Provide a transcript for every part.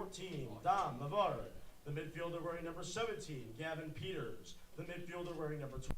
14, Dom Navarre. The midfielder wearing number 17, Gavin Peters. The midfielder wearing number 20.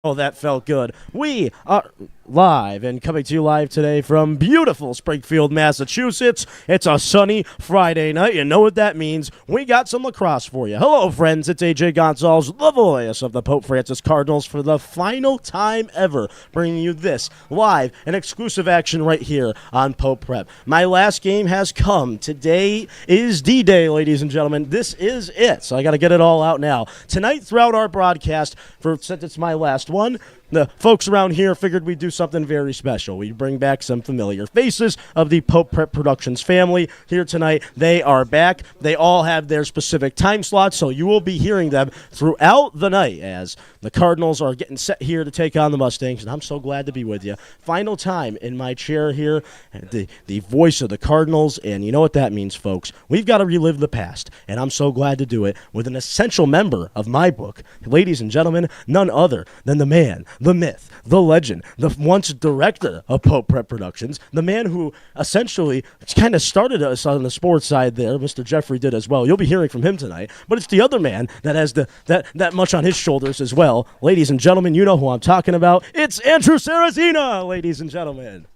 Oh, that felt good. We are live and coming to you live today from beautiful Springfield, Massachusetts. It's a sunny Friday night. You know what that means. We got some lacrosse for you. Hello, friends. It's AJ Goncalves, the voice of the Pope Francis Cardinals, for the final time ever, bringing you this live and exclusive action right here on Pope Prep. My last game has come. Today is D-Day, ladies and gentlemen. This is it. So I got to get it all out now. Tonight, throughout our broadcast, since it's my last one, the folks around here figured we'd do something very special. We'd bring back some familiar faces of the popeproductions family here tonight. They are back. They all have their specific time slots, so you will be hearing them throughout the night as the Cardinals are getting set here to take on the Mustangs, and I'm so glad to be with you. Final time in my chair here, the voice of the Cardinals, and you know what that means, folks. We've got to relive the past, and I'm so glad to do it with an essential member of my book. Ladies and gentlemen, none other than the man, the myth, the legend, the once director of Pope Prep Productions, the man who essentially kind of started us on the sports side there. Mr. Jeffrey did as well. You'll be hearing from him tonight. But it's the other man that has that much on his shoulders as well. Ladies and gentlemen, you know who I'm talking about. It's Andrew Sarzen, ladies and gentlemen.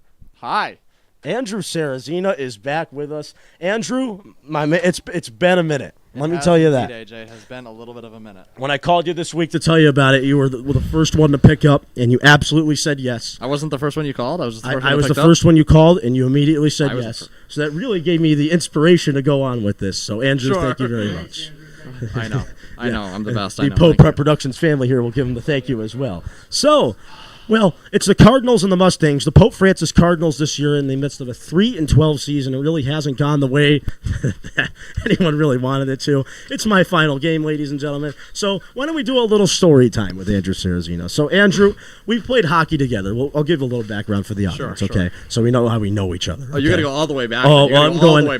Hi. Andrew Sarzen is back with us. Andrew, my man, it's been a minute. Let me tell you that. AJ, it has been a little bit of a minute. When I called you this week to tell you about it, you were the first one to pick up, and you absolutely said yes. I wasn't the first one you called? I was the first one you called, and you immediately said yes. So that really gave me the inspiration to go on with this. So, Andrew, Thank you very much. I know. I know. I'm the best. The Pope Prep Productions family here will give him the thank you as well. So, well, it's the Cardinals and the Mustangs. The Pope Francis Cardinals this year in the midst of a 3-12 season. It really hasn't gone the way that anyone really wanted it to. It's my final game, ladies and gentlemen. So why don't we do a little story time with Andrew Sarzen? So, Andrew, we've played hockey together. I'll give a little background for the audience, okay? So we know how we know each other. Oh, you're going to go all the way back? Oh, well,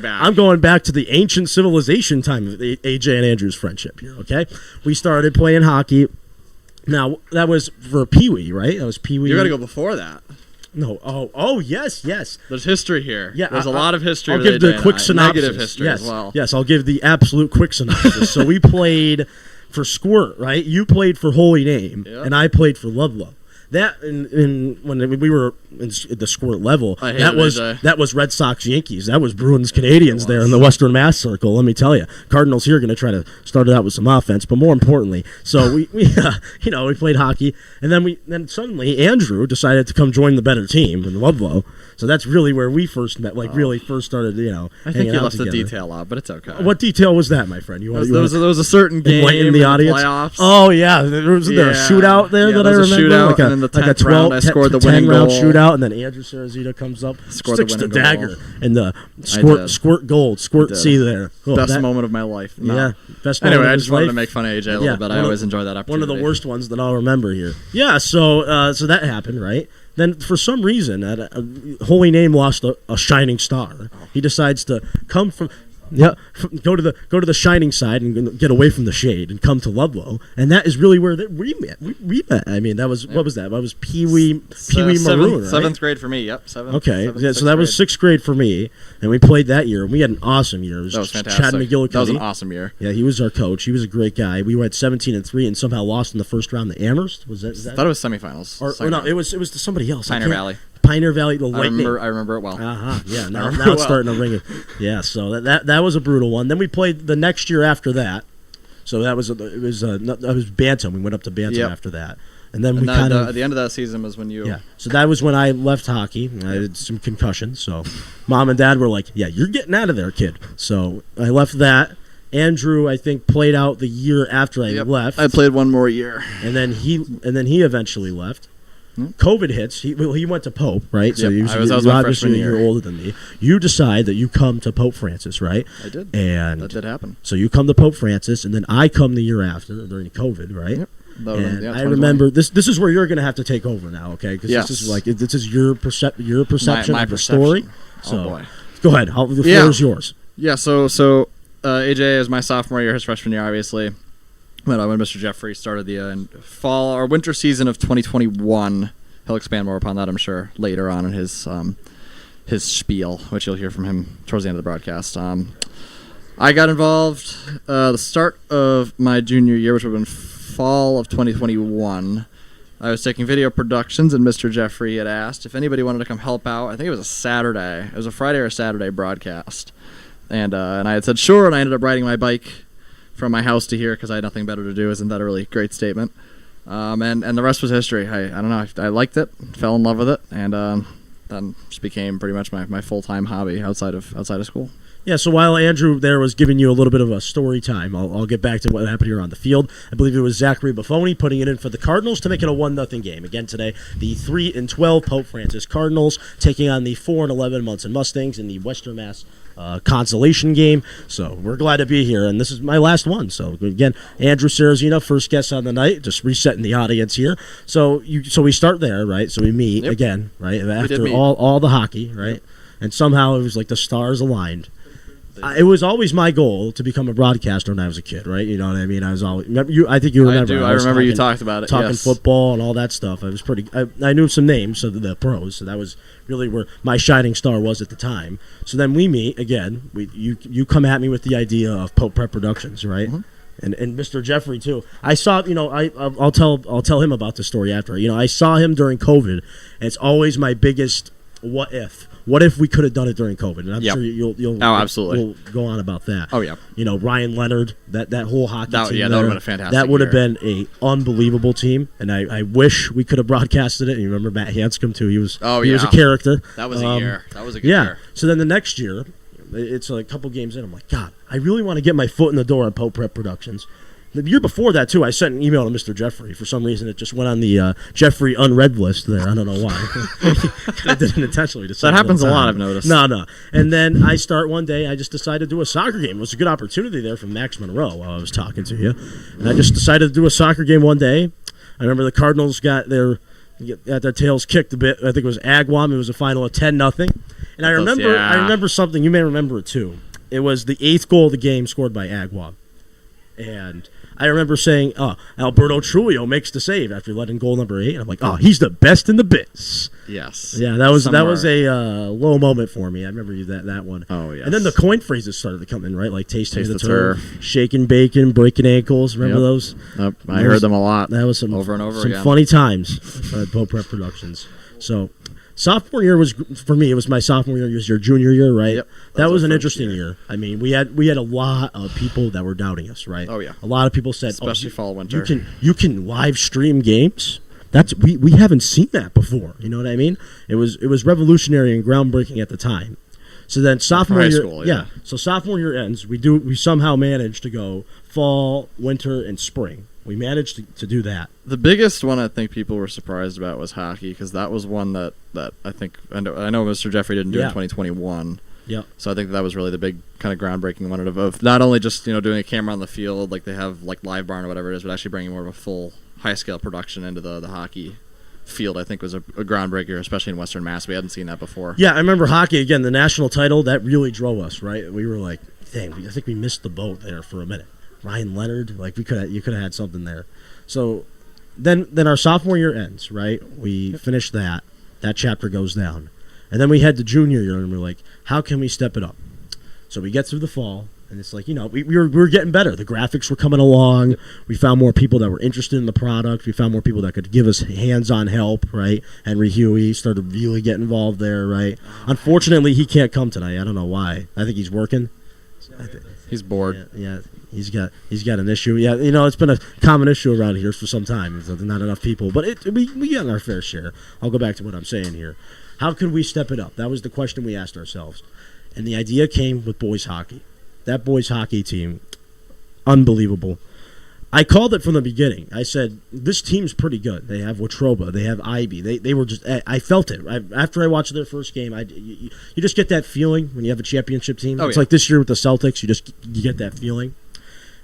I'm going back to the ancient civilization time of AJ and Andrew's friendship here, okay? We started playing hockey. Now, that was for Pee Wee, right? That was Pee Wee. You got to go before that. No. Oh, yes. There's history here. Yeah, there's a lot of history. I'll give the quick synopsis. Negative history as well. Yes, I'll give the absolute quick synopsis. So we played for Squirt, right? You played for Holy Name, and I played for Ludlow. That when we were in the Squirt level, that was Red Sox Yankees. That was Bruins Canadians there in the Western Mass Circle. Let me tell you, Cardinals here are going to try to start it out with some offense, but more importantly, so we played hockey, and then suddenly Andrew decided to come join the better team in Ludlow. So that's really where we first met, really first started, I think you left the detail out, but it's okay. What detail was that, my friend? There was a certain game in the audience. Playoffs. Oh yeah, there was a shootout there that I remember. Shootout, and in the 10th round, I scored the winning round goal. Shootout, and then Andrew Sarzen comes up, sticks the dagger, and the squirt gold, squirt C there. Oh, best moment of my life. No. Yeah, best moment. Anyway, I just wanted to make fun of AJ a little bit. I always enjoy that opportunity. One of the worst ones that I'll remember here. Yeah, so that happened, right? Then, for some reason, Holy Name lost a shining star. He decides to come from. Yeah, go to the shining side and get away from the shade and come to Ludlow, and that is really where we met. We met. I mean, that was what was that? That was Pee Wee Maroon, right? 7th grade for me. Yep, 7th. Okay, so that was 6th grade for me, and we played that year. We had an awesome year. That was fantastic. Chad McGillicuddy. That was an awesome year. Yeah, he was our coach. He was a great guy. We went 17-3 and somehow lost in the first round to Amherst. Was that? I thought it was semifinals. Or no, it was to somebody else. Pioneer Valley. Pioneer Valley, the Lightning. I remember it well. Yeah, now it's starting to ring. Yeah, so that was a brutal one. Then we played the next year after that. So that was Bantam. We went up to Bantam after that, and then at the end of that season was when you. Yeah. So that was when I left hockey. I had some concussions. So Mom and Dad were like, "Yeah, you're getting out of there, kid." So I left that. Andrew, I think, played out the year after I left. I played one more year, and then he eventually left. COVID hits. He went to Pope, right? So I was obviously a year older than me. You decide that you come to Pope Francis, right? I did. And that did happen. So you come to Pope Francis, and then I come the year after during COVID, right? Yep. And I remember this. This is where you're going to have to take over now, okay? Because this is your perception my of the story. So boy. Go ahead. The floor is yours. Yeah. So AJ is my sophomore year, his freshman year, obviously. When Mr. Jeffrey started the fall or winter season of 2021, he'll expand more upon that, I'm sure, later on in his spiel, which you'll hear from him towards the end of the broadcast. I got involved the start of my junior year, which would have been fall of 2021. I was taking video productions, and Mr. Jeffrey had asked if anybody wanted to come help out. I think it was a Saturday. It was a Friday or a Saturday broadcast. And I had said sure, and I ended up riding my bike from my house to here because I had nothing better to do. Isn't that a really great statement? And the rest was history. I don't know. I liked it, fell in love with it, and then just became pretty much my full-time hobby outside of school. Yeah, so while Andrew there was giving you a little bit of a story time, I'll get back to what happened here on the field. I believe it was Zachary Buffoni putting it in for the Cardinals to make it a 1-0 game. Again today, the 3-12 Pope Francis Cardinals taking on the 4-11 Monson Mustangs in the Western Mass consolation game. So we're glad to be here, and this is my last one. So again, Andrew Sarzen, first guest on the night, just resetting the audience here. So we start there, right? So we meet again, right? After all the hockey, right? Yep. And somehow it was like the stars aligned. It was always my goal to become a broadcaster when I was a kid, right? You know what I mean? I was always. I think you remember. I remember you talked about it. Talking football and all that stuff. I was pretty. I knew some names of the pros, so that was really where my shining star was at the time. So then we meet again. You come at me with the idea of popeproductions, right? Mm-hmm. And Mr. Jeffrey too. I saw. I'll tell him about the story after. I saw him during COVID, and it's always my biggest what if. What if we could have done it during COVID? And I'm sure you'll absolutely. You'll go on about that. Oh, yeah. Ryan Leonard, that whole hockey team. Yeah, that would have been a fantastic That would have been an unbelievable team, and I wish we could have broadcasted it. And you remember Matt Hanscom, too. He was a character. That was a year. That was a good year. So then the next year, it's a couple games in, I'm like, God, I really want to get my foot in the door at Pope Prep Productions. The year before that, too, I sent an email to Mr. Jeffrey. For some reason, it just went on the Jeffrey unread list there. I don't know why. I didn't intentionally decide. That happens a lot, I've noticed. No. And then I start one day, I just decided to do a soccer game. It was a good opportunity there from Max Monroe while I was talking to you. And I just decided to do a soccer game one day. I remember the Cardinals got their tails kicked a bit. I think it was Agawam. It was a final of 10-0. And I remember something. You may remember it, too. It was the 8th goal of the game scored by Agawam. And I remember saying, Alberto Trujillo makes the save after letting goal number 8. And I'm like, he's the best in the biz. Yes. Yeah, that was a low moment for me. I remember that one. Oh, yes. And then the coin phrases started to come in, right? Like tasting the turf, shaking bacon, breaking ankles. Remember those? Yep. I heard them a lot. That was some over and over some again. funny times at Pope Prep Productions. So sophomore year was, for me, it was my sophomore year. It was your junior year, right? Yep. That was an interesting year. I mean, we had a lot of people that were doubting us, right? Oh, yeah. A lot of people said, especially fall, winter. You can live stream games? We haven't seen that before. You know what I mean? It was revolutionary and groundbreaking at the time. So then sophomore year, school, So sophomore year ends. We somehow managed to go fall, winter, and spring. We managed to do that. The biggest one I think people were surprised about was hockey, because that was one that I think I know Mr. Jeffrey didn't do in 2021. Yeah. So I think that was really the big kind of groundbreaking one of not only just doing a camera on the field like they have like Live Barn or whatever it is, but actually bringing more of a full high scale production into the hockey field. I think was a groundbreaker, especially in Western Mass. We hadn't seen that before. Yeah, I remember hockey again. The national title that really drove us. Right, we were like, dang, I think we missed the boat there for a minute. Ryan Leonard, like you could have had something there. So then our sophomore year ends, right? We finish that chapter goes down. And then we head to junior year and we're like, how can we step it up? So we get through the fall and it's like, we were getting better. The graphics were coming along. We found more people that were interested in the product. We found more people that could give us hands-on help, right? Henry Huey started to really get involved there, right? Unfortunately, he can't come tonight. I don't know why. I think he's working. He's bored. Yeah. He's got an issue. Yeah, it's been a common issue around here for some time. There's not enough people, but we get our fair share. I'll go back to what I'm saying here. How could we step it up? That was the question we asked ourselves, and the idea came with boys hockey. That boys hockey team, unbelievable. I called it from the beginning. I said, this team's pretty good. They have Watroba. They have Ivy. They were just. I felt it. After I watched their first game, you just get that feeling when you have a championship team. It's like this year with the Celtics. You get that feeling.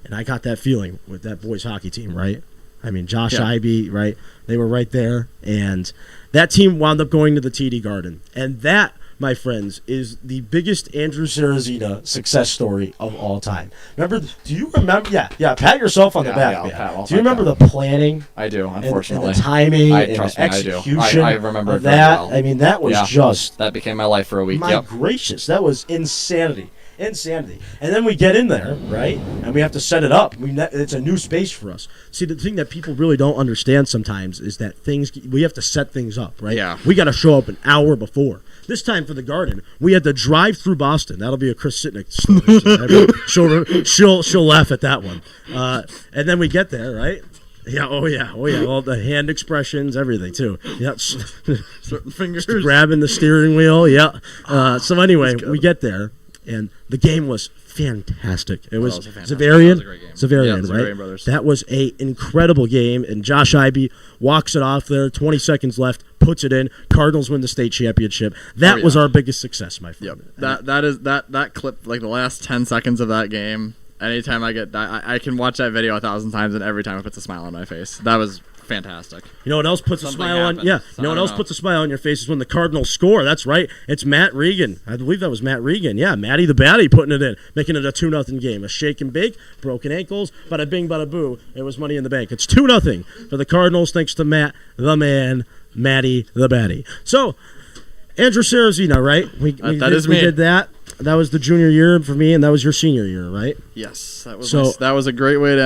And I got that feeling with that boys hockey team, right? I mean, Josh Ivy, right? They were right there. And that team wound up going to the TD Garden. And that, my friends, is the biggest Andrew Sarzen success story of all time. Do you remember? Yeah, pat yourself on the back. Do you remember the planning? I do, unfortunately. And the timing and the execution I remember of that. Well. I mean, that was just... That became my life for a week. My gracious, that was insanity. Insanity. And then we get in there, right? And we have to set it up. It's a new space for us. See, the thing that people really don't understand sometimes is that we have to set things up, right? Yeah. We got to show up an hour before. This time for the Garden, we had to drive through Boston. That'll be a Chris Sitnik story. she'll laugh at that one. And then we get there, right? Yeah, oh yeah. All the hand expressions, everything too. Yeah, certain fingers grabbing the steering wheel. Yeah. So anyway, we get there, and the game was fantastic. It was Zavarian, right? Brothers. That was a incredible game, and Josh Ivey walks it off there. 20 seconds left, puts it in. Cardinals win the state championship. That was our biggest success, my friend. Yep. That clip, like the last 10 seconds of that game. Anytime I can watch that video 1,000 times, and every time it puts a smile on my face. That was fantastic. You know what else puts a smile on? Yeah. So You know what else puts a smile on your face is when the Cardinals score. That's right. It's Matt Regan. I believe that was Matt Regan. Yeah, Matty the Batty putting it in, making it a 2-0 game. A shake and bake, broken ankles, bada bing, bada boo. It was money in the bank. It's 2-0 for the Cardinals, thanks to Matt the Man, Matty the Batty. So, Andrew Sarzen, right? We did that. That was the junior year for me, and that was your senior year, right? Yes, that was a great way to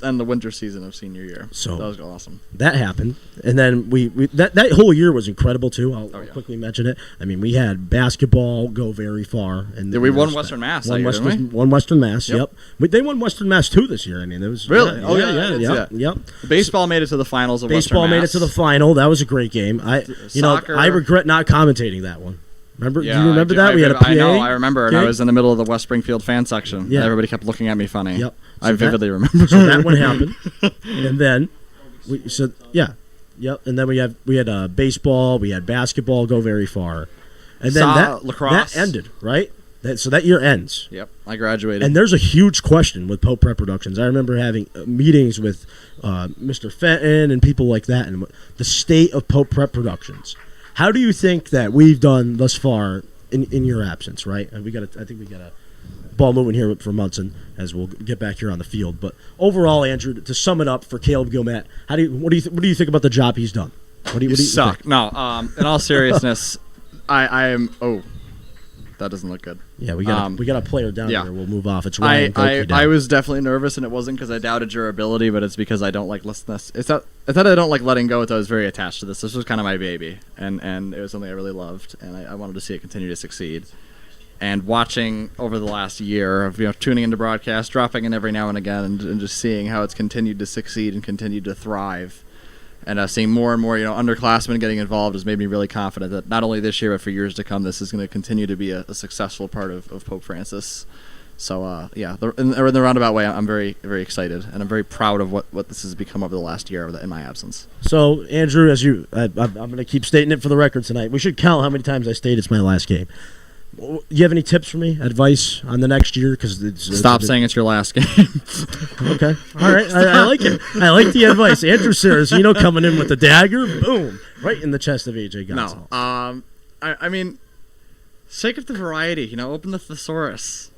end the winter season of senior year. So that was awesome. That happened, and then that whole year was incredible too. I'll quickly mention it. I mean, we had basketball go very far, and we won Western Mass. Won Western Mass. Yep. They won Western Mass 2 this year. I mean, it was really. Yep. Baseball made it to the finals of Western Mass. Baseball made it to the final. That was a great game. I regret not commentating that one. Remember? Do you remember that? We had a PA. I know. I remember, and I was in the middle of the West Springfield fan section. Yeah. Everybody kept looking at me funny. Yep. I vividly remember. So that one happened, and then and then we had baseball, we had basketball go very far, and then Lacrosse that ended, right? So that year ends. Yep. I graduated. And there's a huge question with Pope Prep Productions. I remember having meetings with Mr. Fenton and people like that, and the state of Pope Prep Productions. How do you think that we've done thus far in your absence, right? And I think we got a ball moving here for Monson as we'll get back here on the field. But overall, Andrew, to sum it up for Caleb Gilmat, what do you think about the job he's done? What do you suck? Think? No, in all seriousness, I am. Oh, that doesn't look good. Yeah, we got a player down here. We'll move off. It's Ryan. I was definitely nervous, and it wasn't because I doubted your ability, but it's because I don't like listening. It's not that I don't like letting go. It's I was very attached to this. This was kind of my baby, and it was something I really loved, and I wanted to see it continue to succeed. And watching over the last year of tuning into broadcast, dropping in every now and again, and just seeing how it's continued to succeed and continued to thrive. And seeing more and more, underclassmen getting involved has made me really confident that not only this year, but for years to come, this is going to continue to be a successful part of Pope Francis. So, in the roundabout way, I'm very, very excited, and I'm very proud of what this has become over the last year in my absence. So, Andrew, I'm going to keep stating it for the record tonight. We should count how many times I state it's my last game. You have any tips for me? Advice on the next year? Stop saying it's your last game. Okay. All right. I like it. I like the advice. Andrew Sarzen coming in with the dagger. Boom. Right in the chest of AJ Goncalves. No. I mean, shake up the variety. Open the thesaurus.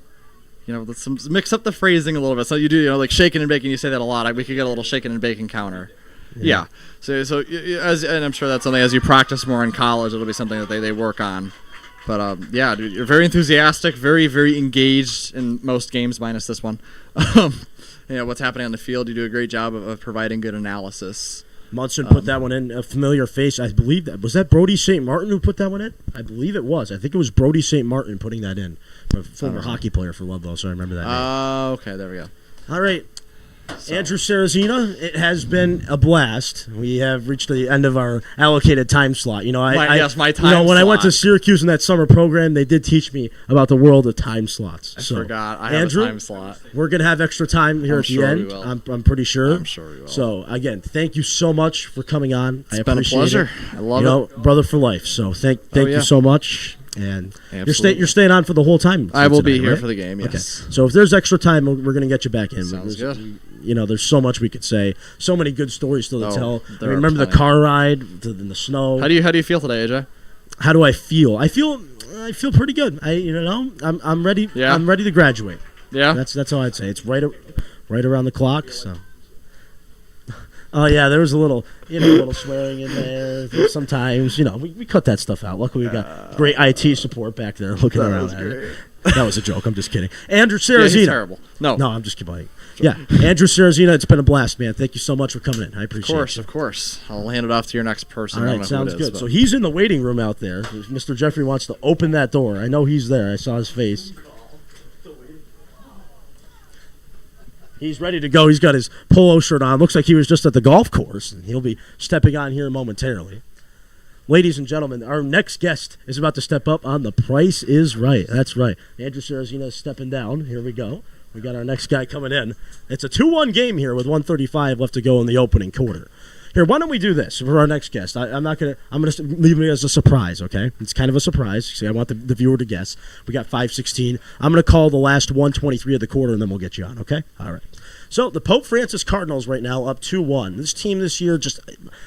Let's mix up the phrasing a little bit. So you do, like shaking and baking. You say that a lot. We could get a little shaking and baking counter. Yeah. So and I'm sure that's something as you practice more in college, it'll be something that they work on. But, dude, you're very enthusiastic, very, very engaged in most games, minus this one. What's happening on the field, you do a great job of providing good analysis. Monson put that one in, a familiar face. I believe that. Was that Brody St. Martin who put that one in? I believe it was. I think it was Brody St. Martin putting that in. A former hockey player for Ludlow, so I remember that name. Okay, there we go. All right. So. Andrew Sarzen, it has been a blast. We have reached the end of our allocated time slot. My time when slot. I went to Syracuse in that summer program, they did teach me about the world of time slots. I forgot. I Andrew, have a time slot. We're going to have extra time here at the end. I'm pretty sure. I'm sure we will. So, again, thank you so much for coming on. It's been a pleasure. I love it. Brother for life. So, thank you so much. And you're staying on for the whole time. I will be here for the game, yes. Okay. So if there's extra time, we're going to get you back in. Sounds good. There's so much we could say. So many good stories still to tell. I remember the car ride in the snow. How do you feel today, AJ? How do I feel? I feel pretty good. I'm ready. Yeah. I'm ready to graduate. Yeah. That's all I'd say. It's right around the clock. So. Oh yeah, there was a little swearing in there. Sometimes, we cut that stuff out. Luckily, we got great IT support back there looking around at it. That was a joke. I'm just kidding. Andrew Yeah, Sarzen. he's terrible. No, I'm just kidding. Yeah, Andrew Sarzen, it's been a blast, man. Thank you so much for coming in. I appreciate it. Of course. I'll hand it off to your next person. All I don't right, know who sounds it is, good. but- So he's in the waiting room out there. Mr. Jeffrey wants to open that door. I know he's there. I saw his face. He's ready to go. He's got his polo shirt on. Looks like he was just at the golf course. And he'll be stepping on here momentarily. Ladies and gentlemen, our next guest is about to step up on The Price is Right. That's right. Andrew Sarzen is stepping down. Here we go. We got our next guy coming in. It's a 2-1 game here with 1:35 left to go in the opening quarter. Here, why don't we do this for our next guest? I'm gonna leave it as a surprise, okay? It's kind of a surprise. See, I want the viewer to guess. We got 5:16. I'm gonna call the last 1:23 of the quarter, and then we'll get you on, okay? All right. So the Pope Francis Cardinals right now up 2-1. This team this year,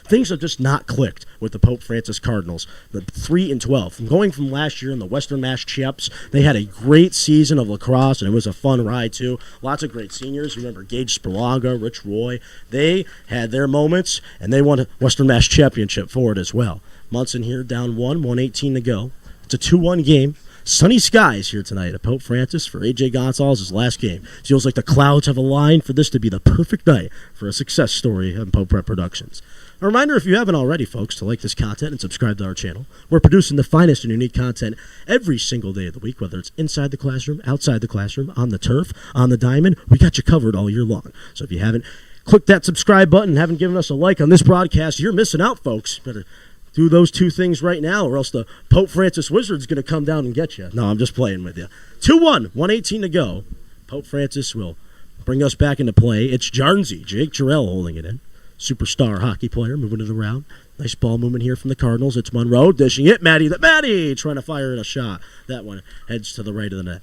things have just not clicked with the Pope Francis Cardinals. The 3-12. From going from last year in the Western Mass Champs, they had a great season of lacrosse, and it was a fun ride too. Lots of great seniors. Remember Gage Spurlaga, Rich Roy. They had their moments, and they won a Western Mass Championship for it as well. Monson here down 1:18 to go. It's a 2-1 game. Sunny skies here tonight at Pope Francis for AJ Goncalves' last game. Feels like the clouds have aligned for this to be the perfect night for a success story on popeproductions. A reminder, if you haven't already, folks, to like this content and subscribe to our channel. We're producing the finest and unique content every single day of the week, whether it's inside the classroom, outside the classroom, on the turf, on the diamond. We got you covered all year long. So if you haven't clicked that subscribe button and haven't given us a like on this broadcast, you're missing out, folks. Better do those two things right now, or else the Pope Francis Wizard's going to come down and get you. No, I'm just playing with you. 2-1, 1:18 to go. Pope Francis will bring us back into play. It's Jarnsey, Jake Jarrell holding it in. Superstar hockey player, moving it around. Nice ball movement here from the Cardinals. It's Monroe dishing it. Maddie trying to fire in a shot. That one heads to the right of the net.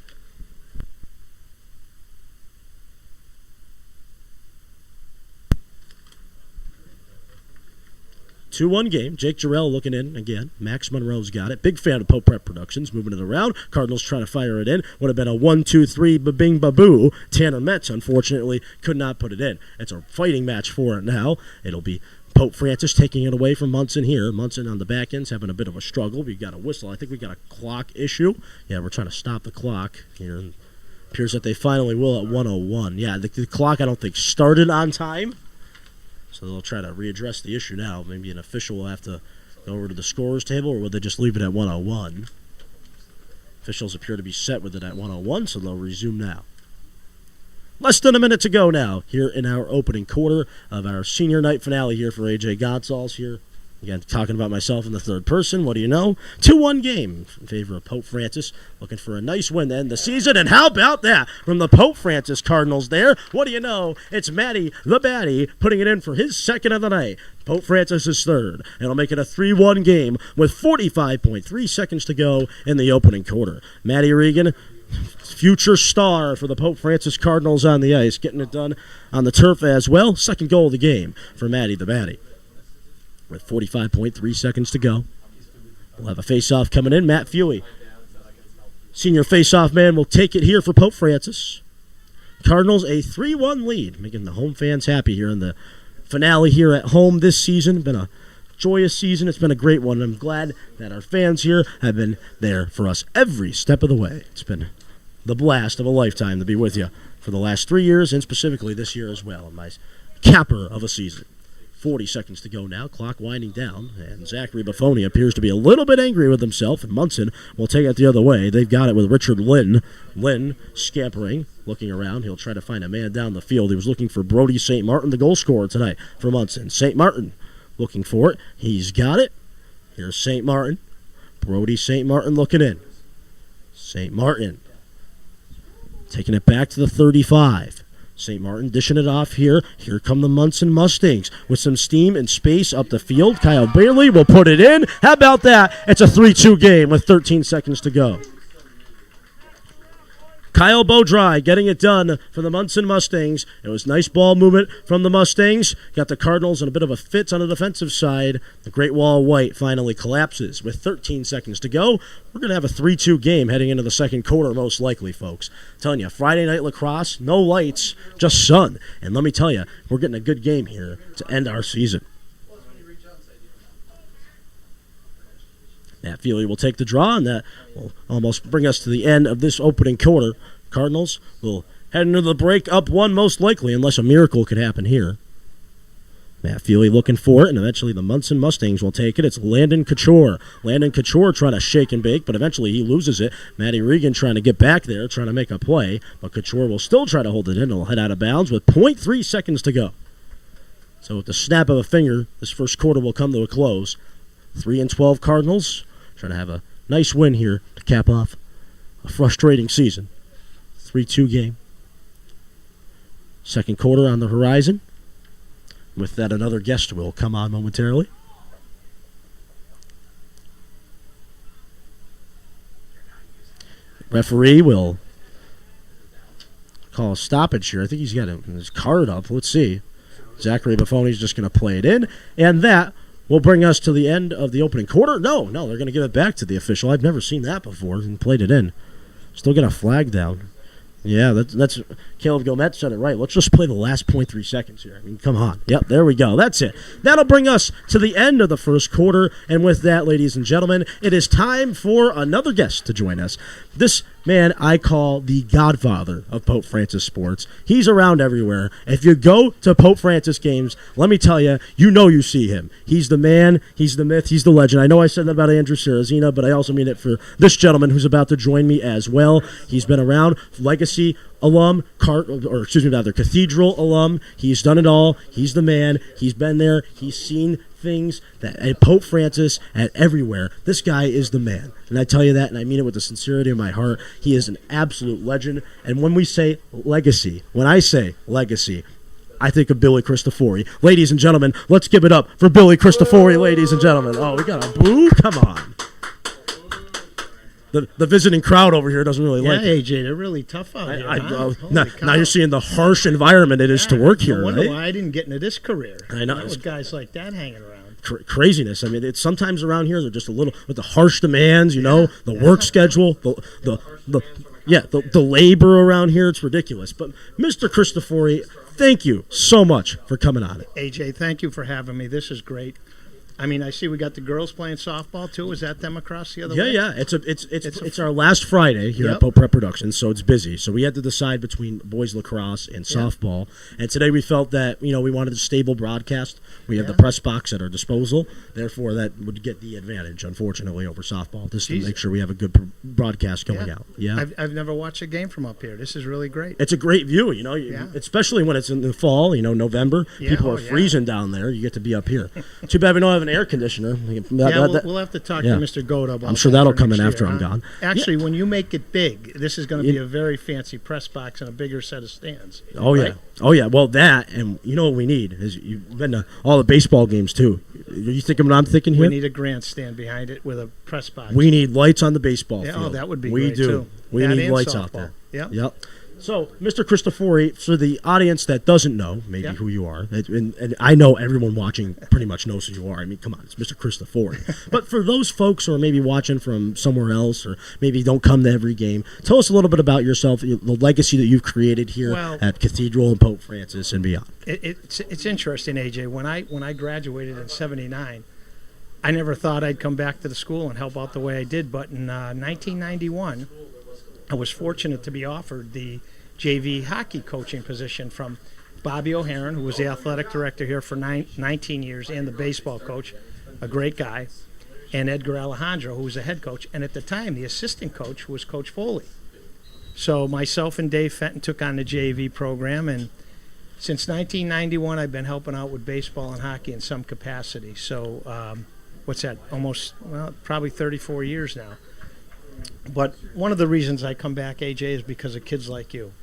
2-1 game. Jake Jarrell looking in again. Max Monroe's got it. Big fan of Pope Prep Productions, moving it around. Cardinals trying to fire it in. Would have been a 1-2-3 ba-bing ba-boo. Tanner Metz, unfortunately, could not put it in. It's a fighting match for it now. It'll be Pope Francis taking it away from Monson here. Monson on the back end's having a bit of a struggle. We've got a whistle. I think we got a clock issue. Yeah, we're trying to stop the clock here. And appears that they finally will at 1:01. Yeah, the clock I don't think started on time. So they'll try to readdress the issue now. Maybe an official will have to go over to the scorer's table, or will they just leave it at 1:01? Officials appear to be set with it at 1:01, so they'll resume now. Less than a minute to go now here in our opening quarter of our senior night finale here for AJ Goncalves here. Again, talking about myself in the third person. What do you know? 2-1 game in favor of Pope Francis. Looking for a nice win to end the season. And how about that from the Pope Francis Cardinals there? What do you know? It's Matty the Batty putting it in for his second of the night. Pope Francis is third. It'll make it a 3-1 game with 45.3 seconds to go in the opening quarter. Matty Regan, future star for the Pope Francis Cardinals on the ice, getting it done on the turf as well. Second goal of the game for Matty the Batty. With 45.3 seconds to go. We'll have a face-off coming in. Matt Fewey, senior face-off man, will take it here for Pope Francis. Cardinals a 3-1 lead, making the home fans happy here in the finale here at home this season. Been a joyous season. It's been a great one. I'm glad that our fans here have been there for us every step of the way. It's been the blast of a lifetime to be with you for the last 3 years, and specifically this year as well, in my capper of a season. 40 seconds to go now, clock winding down, and Zachary Buffoni appears to be a little bit angry with himself, and Monson will take it the other way. They've got it with Richard Lynn. Lynn scampering, looking around. He'll try to find a man down the field. He was looking for Brody St. Martin, the goal scorer tonight for Monson. St. Martin looking for it. He's got it. Here's St. Martin. Brody St. Martin looking in. St. Martin taking it back to the 35. St. Martin dishing it off here. Here come the Monson Mustangs with some steam and space up the field. Kyle Bailey will put it in. How about that? It's a 3-2 game with 13 seconds to go. Kyle Beaudry getting it done for the Monson Mustangs. It was nice ball movement from the Mustangs. Got the Cardinals in a bit of a fit on the defensive side. The Great Wall of White finally collapses with 13 seconds to go. We're going to have a 3-2 game heading into the second quarter, most likely, folks. I'm telling you, Friday night lacrosse, no lights, just sun. And let me tell you, we're getting a good game here to end our season. Matt Feely will take the draw, and that will almost bring us to the end of this opening quarter. Cardinals will head into the break up one most likely, unless a miracle could happen here. Matt Feely looking for it, and eventually the Monson Mustangs will take it. It's Landon Couture. Landon Couture trying to shake and bake, but eventually he loses it. Matty Regan trying to get back there, trying to make a play, but Couture will still try to hold it in. It'll head out of bounds with 0.3 seconds to go. So with the snap of a finger, this first quarter will come to a close. 3-12 Cardinals trying to have a nice win here to cap off a frustrating season. 3-2 game. Second quarter on the horizon. With that, another guest will come on momentarily. Referee will call a stoppage here. I think he's got his card up. Let's see. Zachary Buffoni's just going to play it in. And that will bring us to the end of the opening quarter. No, they're going to give it back to the official. I've never seen that before and played it in. Still get a flag down. Yeah, that's Caleb Gomet said it right. Let's just play the last 0.3 seconds here. I mean, come on. Yep, there we go. That's it. That'll bring us to the end of the first quarter. And with that, ladies and gentlemen, it is time for another guest to join us. This man I call the godfather of Pope Francis sports. He's around everywhere. If you go to Pope Francis games, let me tell you, you see him. He's the man, he's the myth, he's the legend. I know I said that about Andrew Sarrazina, but I also mean it for this gentleman who's about to join me as well. He's been around, legacy alum, cathedral alum. He's done it all. He's the man. He's been there. He's seen things that at Pope Francis, at everywhere. This guy is the man. And I tell you that, and I mean it with the sincerity of my heart. He is an absolute legend. And when we say legacy, I think of Billy Christophori. Ladies and gentlemen, let's give it up for Billy Christophori, ladies and gentlemen. Oh, we got a boo? Come on. The visiting crowd over here doesn't really like it. AJ, they're really tough out here. Now you're seeing the harsh environment it is to work here, I wonder right? why I didn't get into this career. I know. With guys like that hanging around. Craziness. I mean, it's sometimes around here they're just a little with the harsh demands, the work schedule, the labor around here. It's ridiculous. But Mr. Christophori, thank you so much for coming on it. AJ, thank you for having me. This is great. I mean, I see we got the girls playing softball too. Is that them across the other way? Yeah. It's our last Friday here at popeproductions, so it's busy. So we had to decide between boys lacrosse and softball. And today we felt that we wanted a stable broadcast. We have the press box at our disposal. Therefore, that would get the advantage, unfortunately, over softball. Just to make sure we have a good broadcast going out. Yeah. I've never watched a game from up here. This is really great. It's a great view, especially when it's in the fall. November. Yeah, people are freezing down there. You get to be up here. Too bad we don't have an air conditioner. We'll have to talk to Mr. Goda about that. I'm sure that'll come in year, after I'm gone. Actually, when you make it big, this is going to be a very fancy press box and a bigger set of stands. Oh, right? Yeah. Well, that, and you know what we need is you've been to all the baseball games, too. You thinking what I'm thinking here? We need a grandstand behind it with a press box. We need lights on the baseball field. Oh, that would be great, too. We need lights out there. Yep. So, Mr. Christophori, for the audience that doesn't know maybe who you are, and I know everyone watching pretty much knows who you are. I mean, come on, it's Mr. Christophori. But for those folks who are maybe watching from somewhere else or maybe don't come to every game, tell us a little bit about yourself, the legacy that you've created here at Cathedral and Pope Francis and beyond. It's interesting, AJ. When I graduated in '79, I never thought I'd come back to the school and help out the way I did. But in 1991, I was fortunate to be offered the JV hockey coaching position from Bobby O'Haron, who was the athletic director here for 19 years, and the baseball coach, a great guy, and Edgar Alejandro, who was the head coach. And at the time, the assistant coach was Coach Foley. So myself and Dave Fenton took on the JV program, and since 1991, I've been helping out with baseball and hockey in some capacity. So what's that, probably 34 years now. But one of the reasons I come back, AJ, is because of kids like you.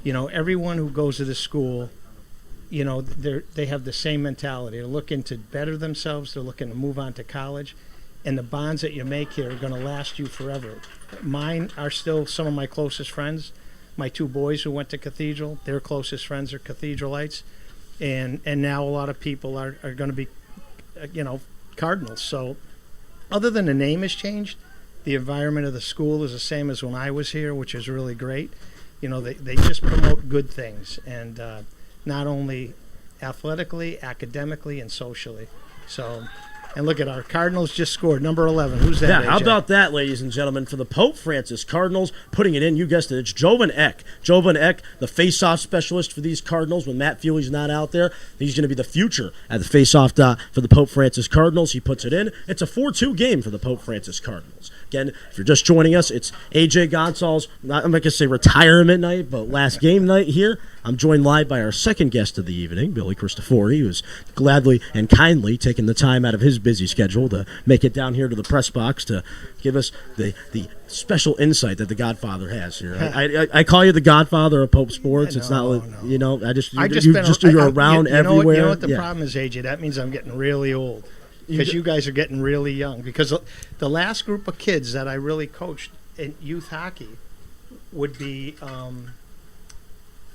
Everyone who goes to this school, they have the same mentality. They're looking to better themselves. They're looking to move on to college. And the bonds that you make here are going to last you forever. Mine are still some of my closest friends. My two boys who went to Cathedral, their closest friends are Cathedralites. And now a lot of people are going to be, Cardinals. So other than the name has changed, the environment of the school is the same as when I was here, which is really great. They just promote good things, and not only athletically, academically, and socially. So And look at our Cardinals just scored, number 11. Who's that? Yeah, AJ? how about that, ladies and gentlemen? For the Pope Francis Cardinals, putting it in, you guessed it, it's Jovan Eck. Jovan Eck, the face-off specialist for these Cardinals. When Matt Feely's not out there, he's going to be the future at the face-off dot for the Pope Francis Cardinals. He puts it in. It's a 4-2 game for the Pope Francis Cardinals. Again, if you're just joining us, it's AJ Goncalves, I'm not going to say retirement night, but last game night here. I'm joined live by our second guest of the evening, Billy Christophori, who's gladly and kindly taken the time out of his busy schedule to make it down here to the press box to give us the special insight that the Godfather has here. I call you the Godfather of Pope Sports. It's not, no. You're around everywhere. You know what the problem is, AJ? That means I'm getting really old because you guys are getting really young. Because the last group of kids that I really coached in youth hockey would be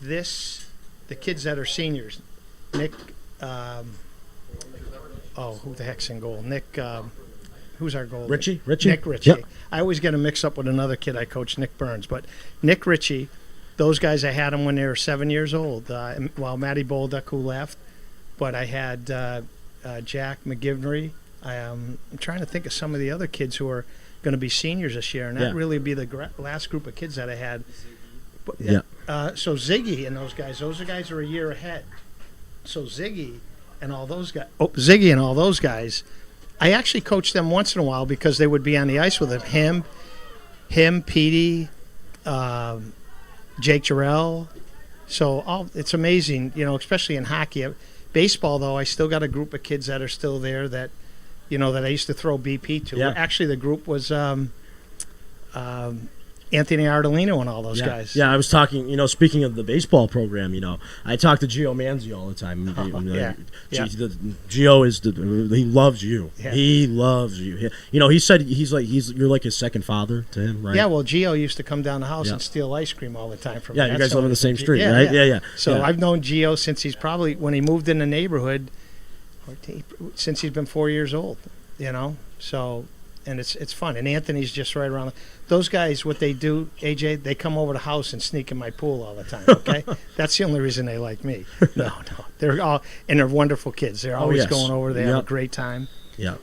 the kids that are seniors. Nick, who the heck's in goal? Nick, who's our goalie? Richie? Nick Ritchie. Yep. I always get him mixed up with another kid I coached, Nick Burns. But Nick Ritchie, those guys, I had them when they were 7 years old. While Matty Bolduck, who left, but I had Jack McGivney. I'm trying to think of some of the other kids who are going to be seniors this year, and that really be the last group of kids that I had. But, so Ziggy and those guys are a year ahead. So Ziggy and all those guys, I actually coached them once in a while because they would be on the ice with him, Petey, Jake Jarrell. So it's amazing, especially in hockey. Baseball, though, I still got a group of kids that are still there that I used to throw BP to. Yeah. Actually, the group was Anthony Ardolino and all those guys. Yeah, I was talking, speaking of the baseball program, I talk to Gio Manzi all the time. Gio he loves you. Yeah. He loves you. He said you're like his second father to him, right? Yeah, well, Gio used to come down the house and steal ice cream all the time from me. Yeah, you guys live in the same street, right? Yeah. So I've known Gio since he's probably, when he moved in the neighborhood, since he's been 4 years old, so... And it's fun. And Anthony's just right around. Those guys, what they do, AJ, they come over the house and sneak in my pool all the time, okay? That's the only reason they like me. No. They're wonderful kids. They're always going over. They have a great time. Yeah.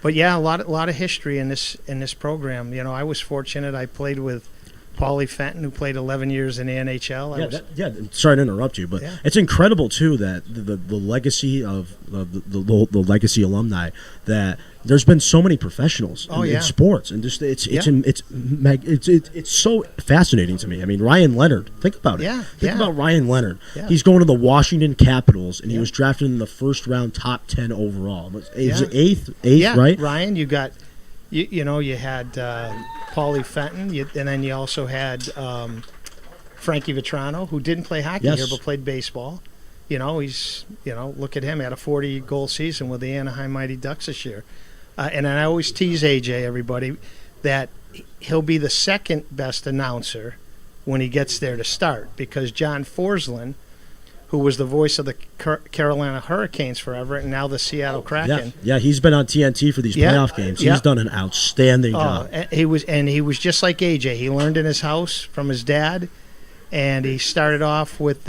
But, yeah, a lot of history in this program. I was fortunate. I played with Paulie Fenton, who played 11 years in the NHL. Sorry to interrupt you, but it's incredible, too, that the legacy of the legacy alumni, that there's been so many professionals in sports, and just it's so fascinating to me. I mean, Ryan Leonard, think about it. Think about Ryan Leonard. Yeah. He's going to the Washington Capitals, and he was drafted in the first round, top 10 overall. He was eighth, right? Ryan, you got, you had Paulie Fenton, and then you also had Frankie Vetrano, who didn't play hockey here but played baseball. He's look at him. He had a 40-goal season with the Anaheim Mighty Ducks this year. And I always tease AJ, everybody, that he'll be the second best announcer when he gets there to start, because John Forsland, who was the voice of the Carolina Hurricanes forever and now the Seattle Kraken. Yeah, he's been on TNT for these playoff games. He's done an outstanding job. He was just like AJ. He learned in his house from his dad, and he started off with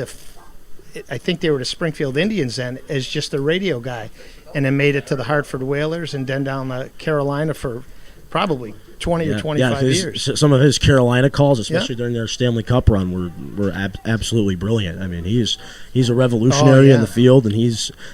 I think they were the Springfield Indians then, as just a radio guy, and then made it to the Hartford Whalers and then down to Carolina for probably 20 or 25 years. Some of his Carolina calls, especially during their Stanley Cup run, were absolutely brilliant. I mean, he's a revolutionary in the field, and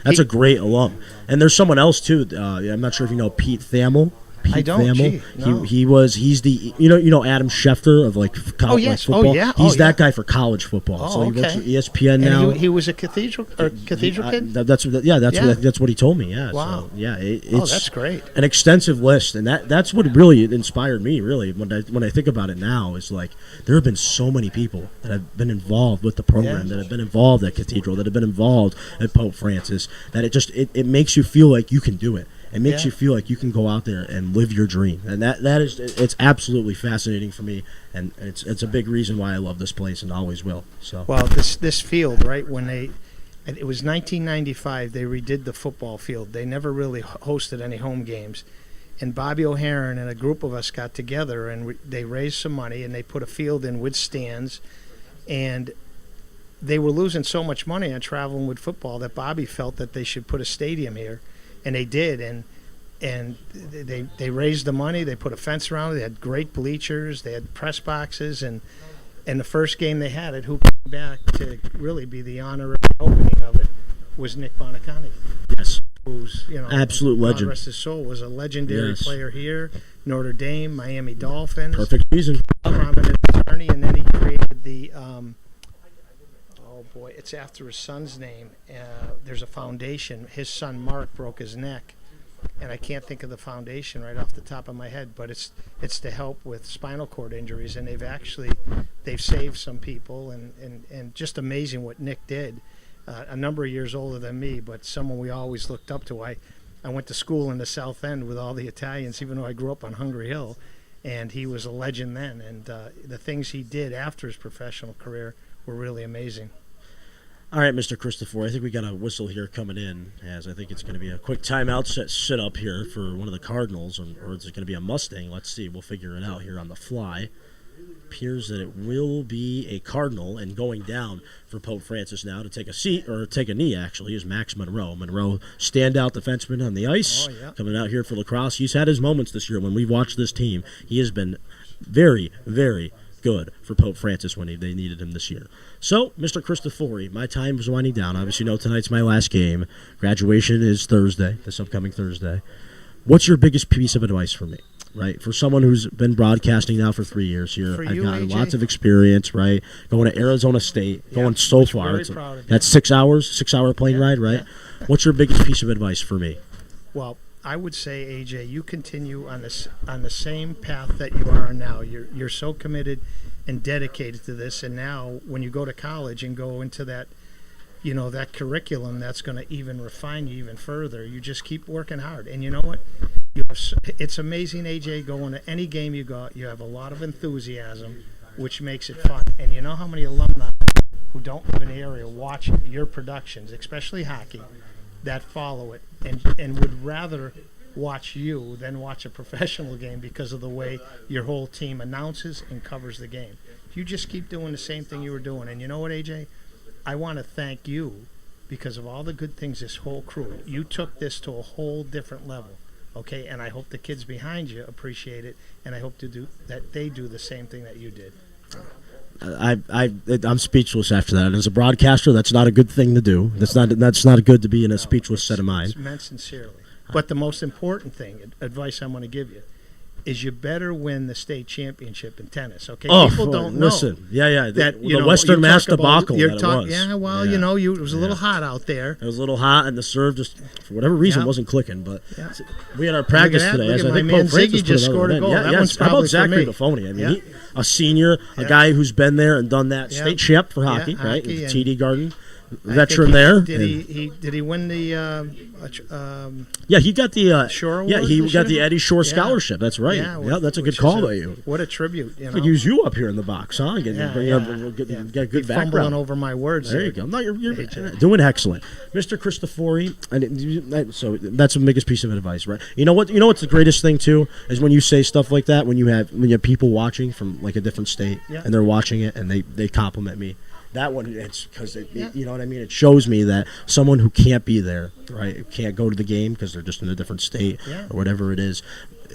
that's a great alum. And there's someone else too. I'm not sure if you know Pete Thamel. I don't. Gee, no. He's the Adam Schefter of college football. He's that guy for college football. So he works for ESPN now. He was a cathedral kid. That's what he told me. Yeah. Wow. So, that's great. An extensive list, and that's what really inspired me. Really, when I think about it now, is there have been so many people that have been involved with the program, that have been involved at Cathedral, that have been involved at Pope Francis. That it makes you feel like you can do it. It makes you feel like you can go out there and live your dream, and it's absolutely fascinating for me, and it's a big reason why I love this place and always will. So this field, right? When it was 1995, they redid the football field. They never really hosted any home games, and Bobby O'Haron and a group of us got together and they raised some money and they put a field in with stands, and they were losing so much money on traveling with football that Bobby felt that they should put a stadium here. And they did, and and they raised the money. They put a fence around it. They had great bleachers. They had press boxes, and the first game they had it, who came back to really be the honorary opening of it, was Nick Bonacani. Yes. Who's, absolute legend. God rest his soul, was a legendary Yes. player here, Notre Dame, Miami Dolphins. Perfect season. Prominent attorney, and then he created the it's after his son's name. There's a foundation. His son Mark broke his neck, and I can't think of the foundation right off the top of my head, but it's to help with spinal cord injuries, and they've saved some people, and just amazing what Nick did. A number of years older than me, but someone we always looked up to. I went to school in the South End with all the Italians, even though I grew up on Hungry Hill, and he was a legend then, and the things he did after his professional career were really amazing. All right, Mr. Christophori, I think we got a whistle here coming in, as I think it's going to be a quick timeout sit up here for one of the Cardinals, or is it going to be a Mustang? Let's see. We'll figure it out here on the fly. Appears that it will be a Cardinal, and going down for Pope Francis now to take a seat, or take a knee, actually, is Max Monroe. Monroe, standout defenseman on the ice, coming out here for Lacrosse. He's had his moments this year when we've watched this team. He has been very, very good for Pope Francis when they needed him this year. So, Mr. Christophori, my time is winding down. Obviously, you know tonight's my last game. Graduation is Thursday, this upcoming Thursday. What's your biggest piece of advice for me? Right, for someone who's been broadcasting now for 3 years here, I've gotten lots of experience. Right, going to Arizona State, going so far. That's 6 hours, 6 hour plane ride. Right. Yeah. What's your biggest piece of advice for me? Well, I would say, AJ, you continue on the same path that you are now. You're so committed and dedicated to this, and now when you go to college and go into that, that curriculum that's going to even refine you even further, you just keep working hard. And you know what? It's amazing, AJ, going to any game you go, you have a lot of enthusiasm, which makes it fun. And you know how many alumni who don't live in the area watch your productions, especially hockey, that follow it and would rather watch you than watch a professional game because of the way your whole team announces and covers the game. You just keep doing the same thing you were doing. And you know what, AJ? I want to thank you because of all the good things, this whole crew. You took this to a whole different level. Okay, and I hope the kids behind you appreciate it, and I hope that they do the same thing that you did. I'm speechless after that. And as a broadcaster, that's not a good thing to do. That's not good to be in a speechless set of mind. It's meant sincerely. But the most important thing, advice I'm going to give you, is you better win the state championship in tennis. Okay, people don't know. Listen, that the Western Mass debacle that it was. Yeah, well, it was a little hot out there. It was a little hot, and the serve just for whatever reason wasn't clicking. But we had our practice today. As I think Pope Francis just scored a goal. That one's probably for me. How about Zachary Buffoni? I mean, a senior, a guy who's been there and done that. State champ for hockey, right? TD Garden. Veteran there. Did he win the? He got the Shore Award. Yeah, he got the Eddie Shore scholarship. That's right. Yeah, that's a good call by you. What a tribute! Could use you up here in the box, huh? Get good background. Fumbling over my words. There you go. No, you're doing excellent, Mr. Christophori. So that's the biggest piece of advice, right? You know what? You know what's the greatest thing too is when you say stuff like that. When you have people watching from like a different state and they're watching it and they compliment me. That one, it's because you know what I mean. It shows me that someone who can't be there, right, can't go to the game because they're just in a different state or whatever it is.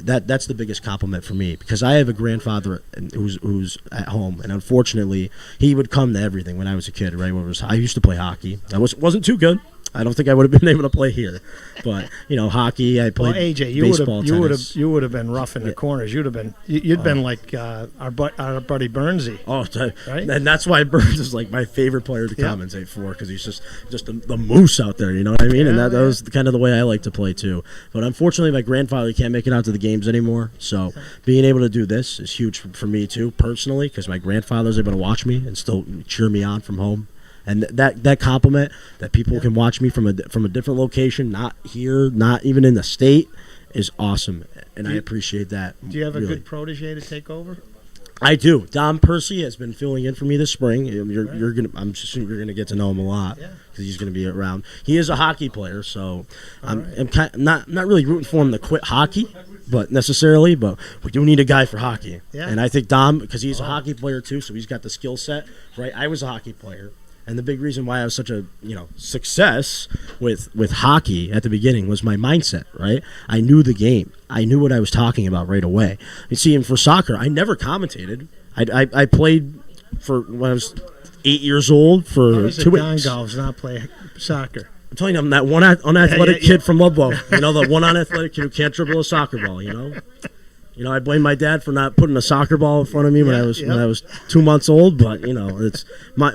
That's the biggest compliment for me because I have a grandfather who's at home, and unfortunately, he would come to everything when I was a kid. Right, I used to play hockey. I wasn't too good. I don't think I would have been able to play here, but hockey. I played AJ, baseball, you would have been rough in the corners. You'd been like our buddy Burnsy. Oh, right? And that's why Burns is like my favorite player to commentate for because he's just the moose out there. You know what I mean? And that was kind of the way I like to play too. But unfortunately, my grandfather can't make it out to the games anymore. So being able to do this is huge for me too, personally, because my grandfather's able to watch me and still cheer me on from home. And that compliment that people can watch me from a different location, not here, not even in the state, is awesome, and I appreciate that. Do you have a good protege to take over? I do. Dom Percy has been filling in for me this spring. I'm assuming you're gonna get to know him a lot because he's gonna be around. He is a hockey player, so I'm kind of not really rooting for him to quit hockey, but we do need a guy for hockey. Yeah. And I think Dom, because he's a hockey player too, so he's got the skill set. Right, I was a hockey player. And the big reason why I was such a success with hockey at the beginning was my mindset, right? I knew the game. I knew what I was talking about right away. You see, and for soccer, I never commentated. I played when I was 8 years old for 2 weeks. Goncalves not play soccer? I'm telling you, I'm that one unathletic kid from Ludlow. The one unathletic kid who can't dribble a soccer ball. I blame my dad for not putting a soccer ball in front of me when I was 2 months old. But it's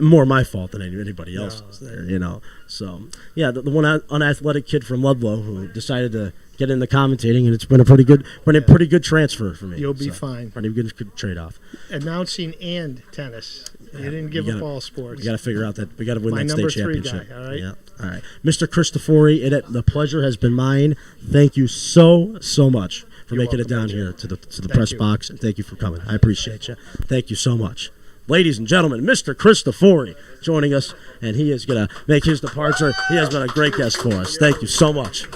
more my fault than anybody else's there. So yeah, the one unathletic kid from Ludlow who decided to get into commentating, and it's been a pretty good transfer for me. You'll be fine. Pretty good trade off. Announcing and tennis. You didn't give up all sports. We got to figure out that we got to win that state championship. Guy, all right. Yeah. All right, Mr. Christophori, the pleasure has been mine. Thank you so much for making it down here to the press box, and thank you for coming. I appreciate you. Thank you so much. Ladies and gentlemen, Mr. Christophori joining us, and he is going to make his departure. He has been a great guest for us. Thank you so much.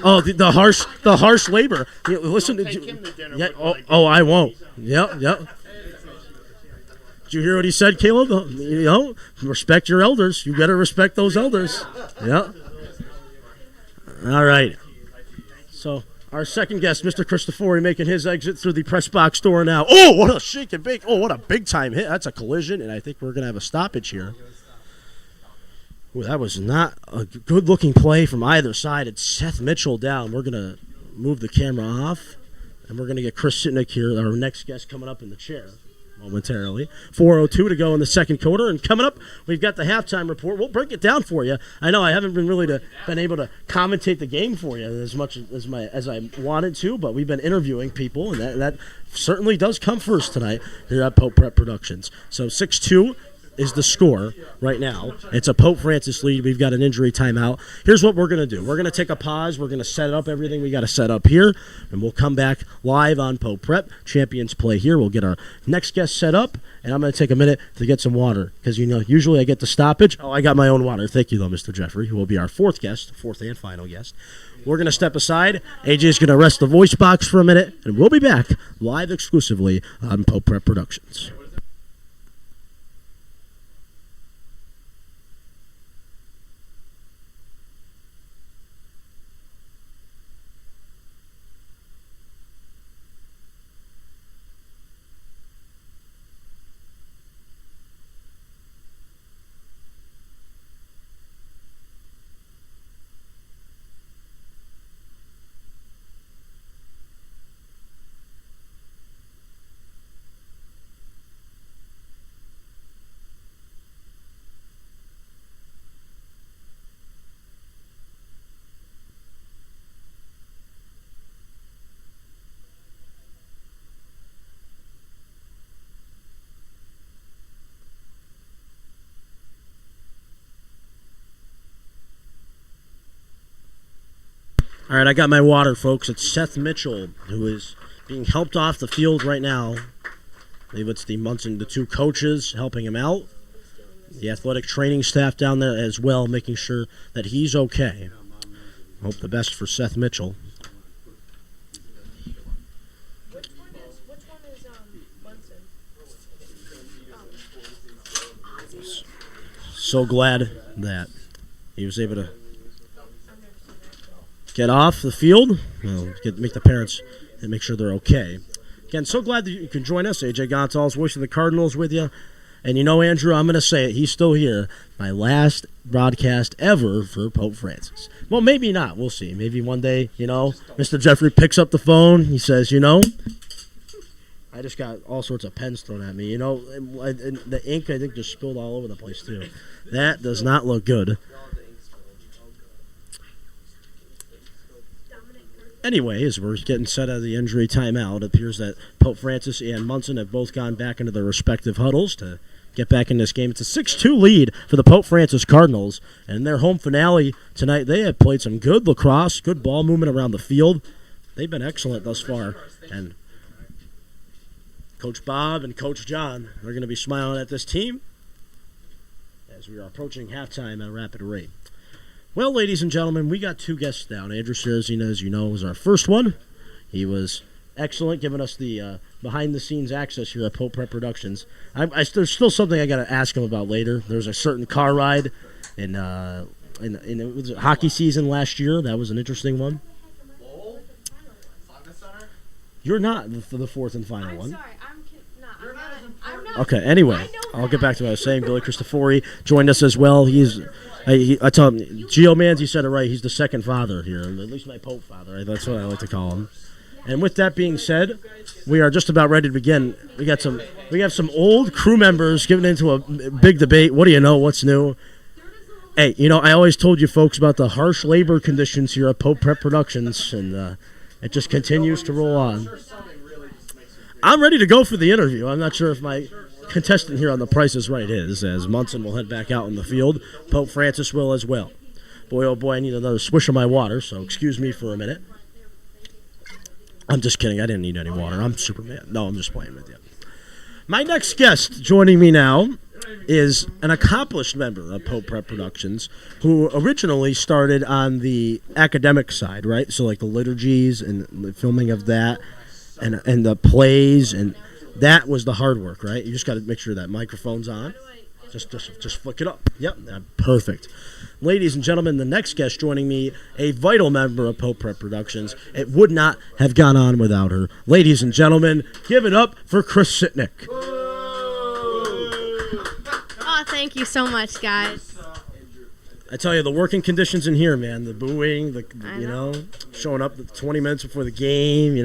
Oh, the harsh labor. Listen to I won't. Yep. Did you hear what he said, Caleb? Respect your elders. You got to respect those elders. Yeah. All right. So our second guest, Mr. Christophori, making his exit through the press box door now. Oh, what a shake and bake. Oh, what a big time hit. That's a collision, and I think we're going to have a stoppage here. Ooh, that was not a good-looking play from either side. It's Seth Mitchell down. We're going to move the camera off, and we're going to get Chris Sitnik here, our next guest, coming up in the chair momentarily. 4:02 to go in the second quarter, and coming up, we've got the halftime report. We'll break it down for you. I know I haven't been able to commentate the game for you as much as I wanted to, but we've been interviewing people, and that certainly does come first tonight here at Pope Prep Productions. So 6-2 is the score right now. It's a Pope Francis lead. We've got an injury timeout. Here's what we're going to do. We're going to take a pause. We're going to set up everything we got to set up here, and we'll come back live on Pope Prep. Champions play here. We'll get our next guest set up, and I'm going to take a minute to get some water because, usually I get the stoppage. Oh, I got my own water. Thank you, though, Mr. Jeffrey, who will be our fourth and final guest. We're going to step aside. AJ's going to rest the voice box for a minute, and we'll be back live exclusively on Pope Prep Productions. All right, I got my water, folks. It's Seth Mitchell, who is being helped off the field right now. I believe it's the Monson, the two coaches helping him out. The athletic training staff down there as well, making sure that he's okay. Hope the best for Seth Mitchell. Which one is Monson? So glad that he was able to get off the field, make the parents and make sure they're okay. Again, so glad that you can join us. AJ Goncalves, voice of the Cardinals, with you. And Andrew, I'm going to say it. He's still here. My last broadcast ever for Pope Francis. Well, maybe not. We'll see. Maybe one day, Mr. Jeffrey picks up the phone. He says, I just got all sorts of pens thrown at me. And the ink, I think, just spilled all over the place, too. That does not look good. Anyway, as we're getting set out of the injury timeout, it appears that Pope Francis and Monson have both gone back into their respective huddles to get back in this game. It's a 6-2 lead for the Pope Francis Cardinals. And in their home finale tonight, they have played some good lacrosse, good ball movement around the field. They've been excellent thus far. And Coach Bob and Coach John are going to be smiling at this team as we are approaching halftime at a rapid rate. Well, ladies and gentlemen, we got two guests down. Andrew Sarzen, as you know, was our first one. He was excellent, giving us the behind-the-scenes access here at Pope Productions. There's still something I got to ask him about later. There's a certain car ride in it was hockey season last year. That was an interesting one. You're not the fourth and final one. Sorry, I'm not. Okay, anyway, I'll get back to what I was saying. Billy Christophori joined us as well. I tell him, Geo-Mans, he said it right. He's the second father here, at least my Pope father. That's what I like to call him. And with that being said, we are just about ready to begin. We have some old crew members getting into a big debate. What do you know? What's new? Hey, I always told you folks about the harsh labor conditions here at Pope Productions, and it just continues to roll on. I'm ready to go for the interview. I'm not sure if my contestant here on The Price is Right is, as Monson will head back out in the field. Pope Francis will as well. Boy, oh boy, I need another swish of my water, so excuse me for a minute. I'm just kidding. I didn't need any water. I'm Superman. No, I'm just playing with you. My next guest joining me now is an accomplished member of Pope Productions who originally started on the academic side, right? So like the liturgies and the filming of that and the plays, and that was the hard work, right? You just got to make sure that microphone's on. Just flick it up. Yep, perfect. Ladies and gentlemen, the next guest joining me, a vital member of Pope Productions. It would not have gone on without her. Ladies and gentlemen, give it up for Chris Sitnik. Oh, thank you so much, guys. I tell you, the working conditions in here, man, the booing, showing up 20 minutes before the game,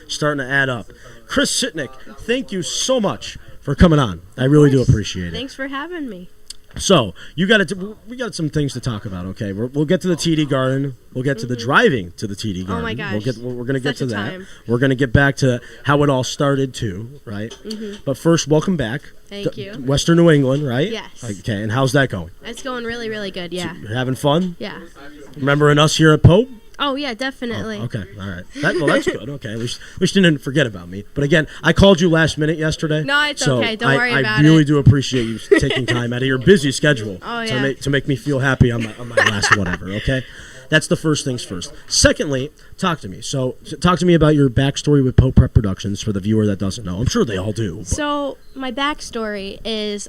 starting to add up. Chris Sitnik, thank you so much for coming on. I really do appreciate it. Thanks for having me. So, we got some things to talk about, okay? We'll get to the TD Garden. We'll get to the driving to the TD Garden. Oh, my gosh. We're going to get to that. Time. We're going to get back to how it all started, too, right? Mm-hmm. But first, welcome back. Thank you. Western New England, right? Yes. Okay, and how's that going? It's going really, really good, yeah. So you're having fun? Yeah. Remembering us here at Pope? Oh, yeah, definitely. Oh, okay, all right. That's good. Okay, at least you didn't forget about me. But again, I called you last minute yesterday. No, it's okay. Don't worry about it. I really it. do appreciate you taking time out of your busy schedule to make me feel happy on my last whatever, okay? That's the first things first. Secondly, talk to me. So talk to me about your backstory with Pope Productions for the viewer that doesn't know. I'm sure they all do. But. So my backstory is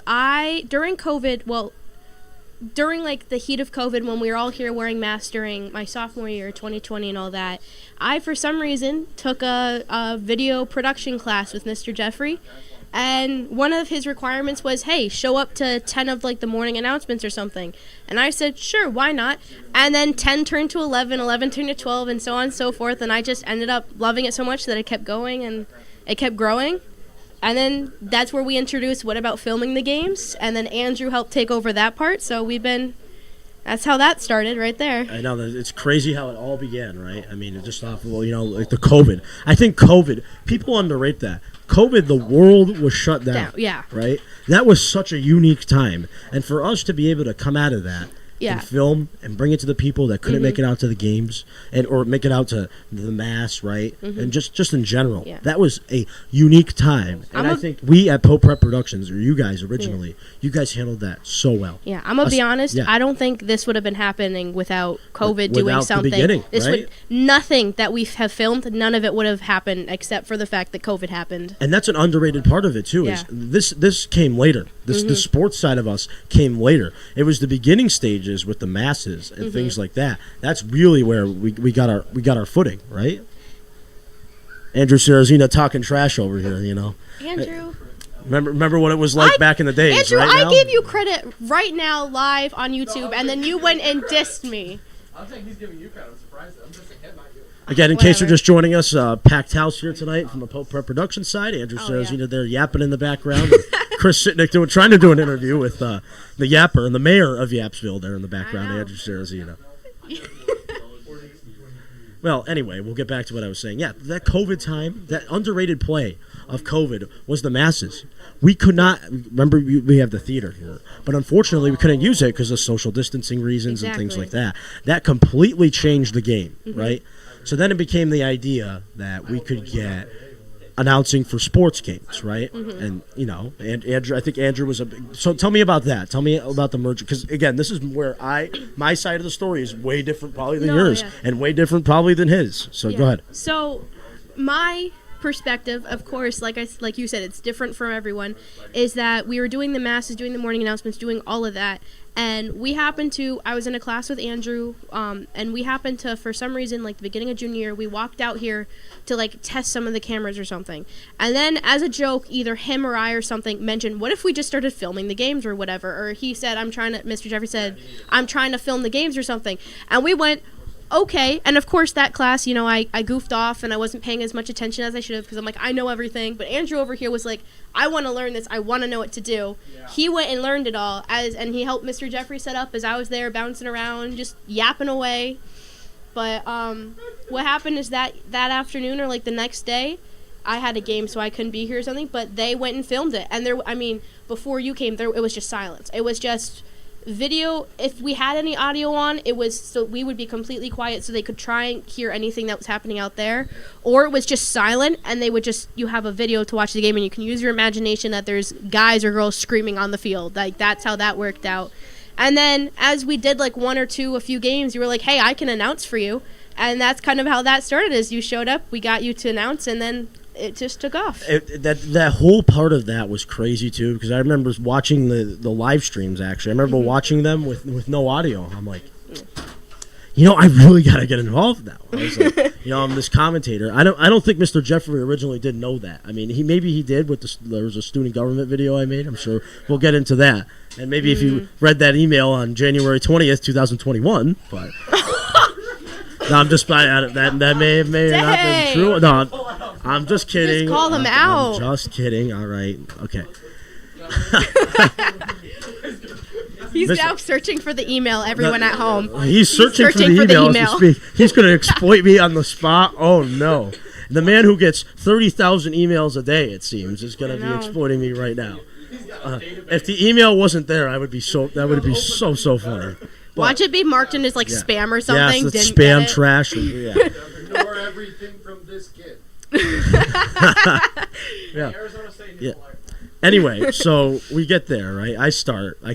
during COVID, during like the heat of COVID, when we were all here wearing masks during my sophomore year, 2020 and all that, I, for some reason, took a video production class with Mr. Jeffrey. And one of his requirements was, hey, show up to 10 of like the morning announcements or something. And I said, sure, why not? And then 10 turned to 11, 11 turned to 12, and so on and so forth. And I just ended up loving it so much that I kept going and it kept growing. And then that's where we introduced what about filming the games. And then Andrew helped take over that part. So that's how that started right there. I know that it's crazy how it all began, right? I mean, it just off of, like the COVID. I think COVID, people underrate that. COVID, the world was shut down. Yeah. Right? That was such a unique time. And for us to be able to come out of that and film and bring it to the people that couldn't make it out to the games or make it out to the mass, right? And just in general. Yeah. That was a unique time. And I think we at Pope Productions, or you guys originally, you guys handled that so well. Yeah, I'm going to be honest. I don't think this would have been happening without COVID doing something. The beginning, right? Nothing that we have filmed, none of it would have happened except for the fact that COVID happened. And that's an underrated part of it, too. Yeah. Is this came later. The sports side of us came later. It was the beginning stages with the masses and things like that. That's really where we got our footing, right? Andrew Sarzen talking trash over here, Andrew. Remember what it was like back in the days, Andrew, right? I gave you credit right now live on YouTube, and then you went and dissed me. I'm saying he's giving you credit. I'm surprised. I'm just saying, not you. Again, in case you're just joining us, packed house here tonight from the Pope Productions side. Andrew Sarzen there yapping in the background. Chris Sitnik trying to do an interview with the yapper and the mayor of Yapsville there in the background, Andrew Sarzen. Well, anyway, we'll get back to what I was saying. Yeah, that COVID time, that underrated play of COVID was the masses. We could not, remember we have the theater here, but unfortunately we couldn't use it because of social distancing reasons and things like that. That completely changed the game, right? So then it became the idea that we could get announcing for sports games, right? And and Andrew, I think Andrew was so tell me about that. Tell me about the merger, because again, this is where my side of the story is way different probably than yours, and way different probably than his. So go ahead. So my perspective, of course, like you said, it's different from everyone, is that we were doing the masses, doing the morning announcements, doing all of that. And I was in a class with Andrew, and we happened to, for some reason, like the beginning of junior year, we walked out here to like test some of the cameras or something. And then as a joke, either him or I or something mentioned, what if we just started filming the games or whatever? Or he said, Mr. Jeffrey said, I'm trying to film the games or something. And we went, okay. And of course that class, I goofed off and I wasn't paying as much attention as I should have because I'm like, I know everything. But Andrew over here was like, I want to learn this. I want to know what to do. Yeah. He went and learned it all and he helped Mr. Jeffrey set up as I was there bouncing around, just yapping away. But what happened is that afternoon or like the next day, I had a game so I couldn't be here or something, but they went and filmed it. And before you came there, it was just silence. It was just video. If we had any audio on, it was so we would be completely quiet so they could try and hear anything that was happening out there, or it was just silent and they would just, you have a video to watch the game and you can use your imagination that there's guys or girls screaming on the field. Like that's how that worked out. And then as we did like a few games, you were like, hey, I can announce for you. And that's kind of how that started, is you showed up, we got you to announce, and then it just took off. That whole part of that was crazy too, because I remember watching the live streams. Actually, I remember watching them with no audio. I'm like, I really got to get involved now. I was like, I'm this commentator. I don't think Mr. Jeffrey originally did know that. I mean, he did with there was a student government video I made. I'm sure we'll get into that. And maybe if you read that email on January 20th, 2021, but no, I'm just that may have not been true. No, I'm just kidding. Just call them out. I'm just kidding. All right. Okay. He's now searching for the email, everyone at home. He's searching for the email. He's going to exploit me on the spot. Oh, no. The man who gets 30,000 emails a day, it seems, is going to be exploiting me right now. If the email wasn't there, that would be so funny. But, watch it be marked in as like spam or something. Yes, it's spam, trash. Yeah. Ignore everything from this kid. Yeah. Yeah. Anyway, so we get there, right? I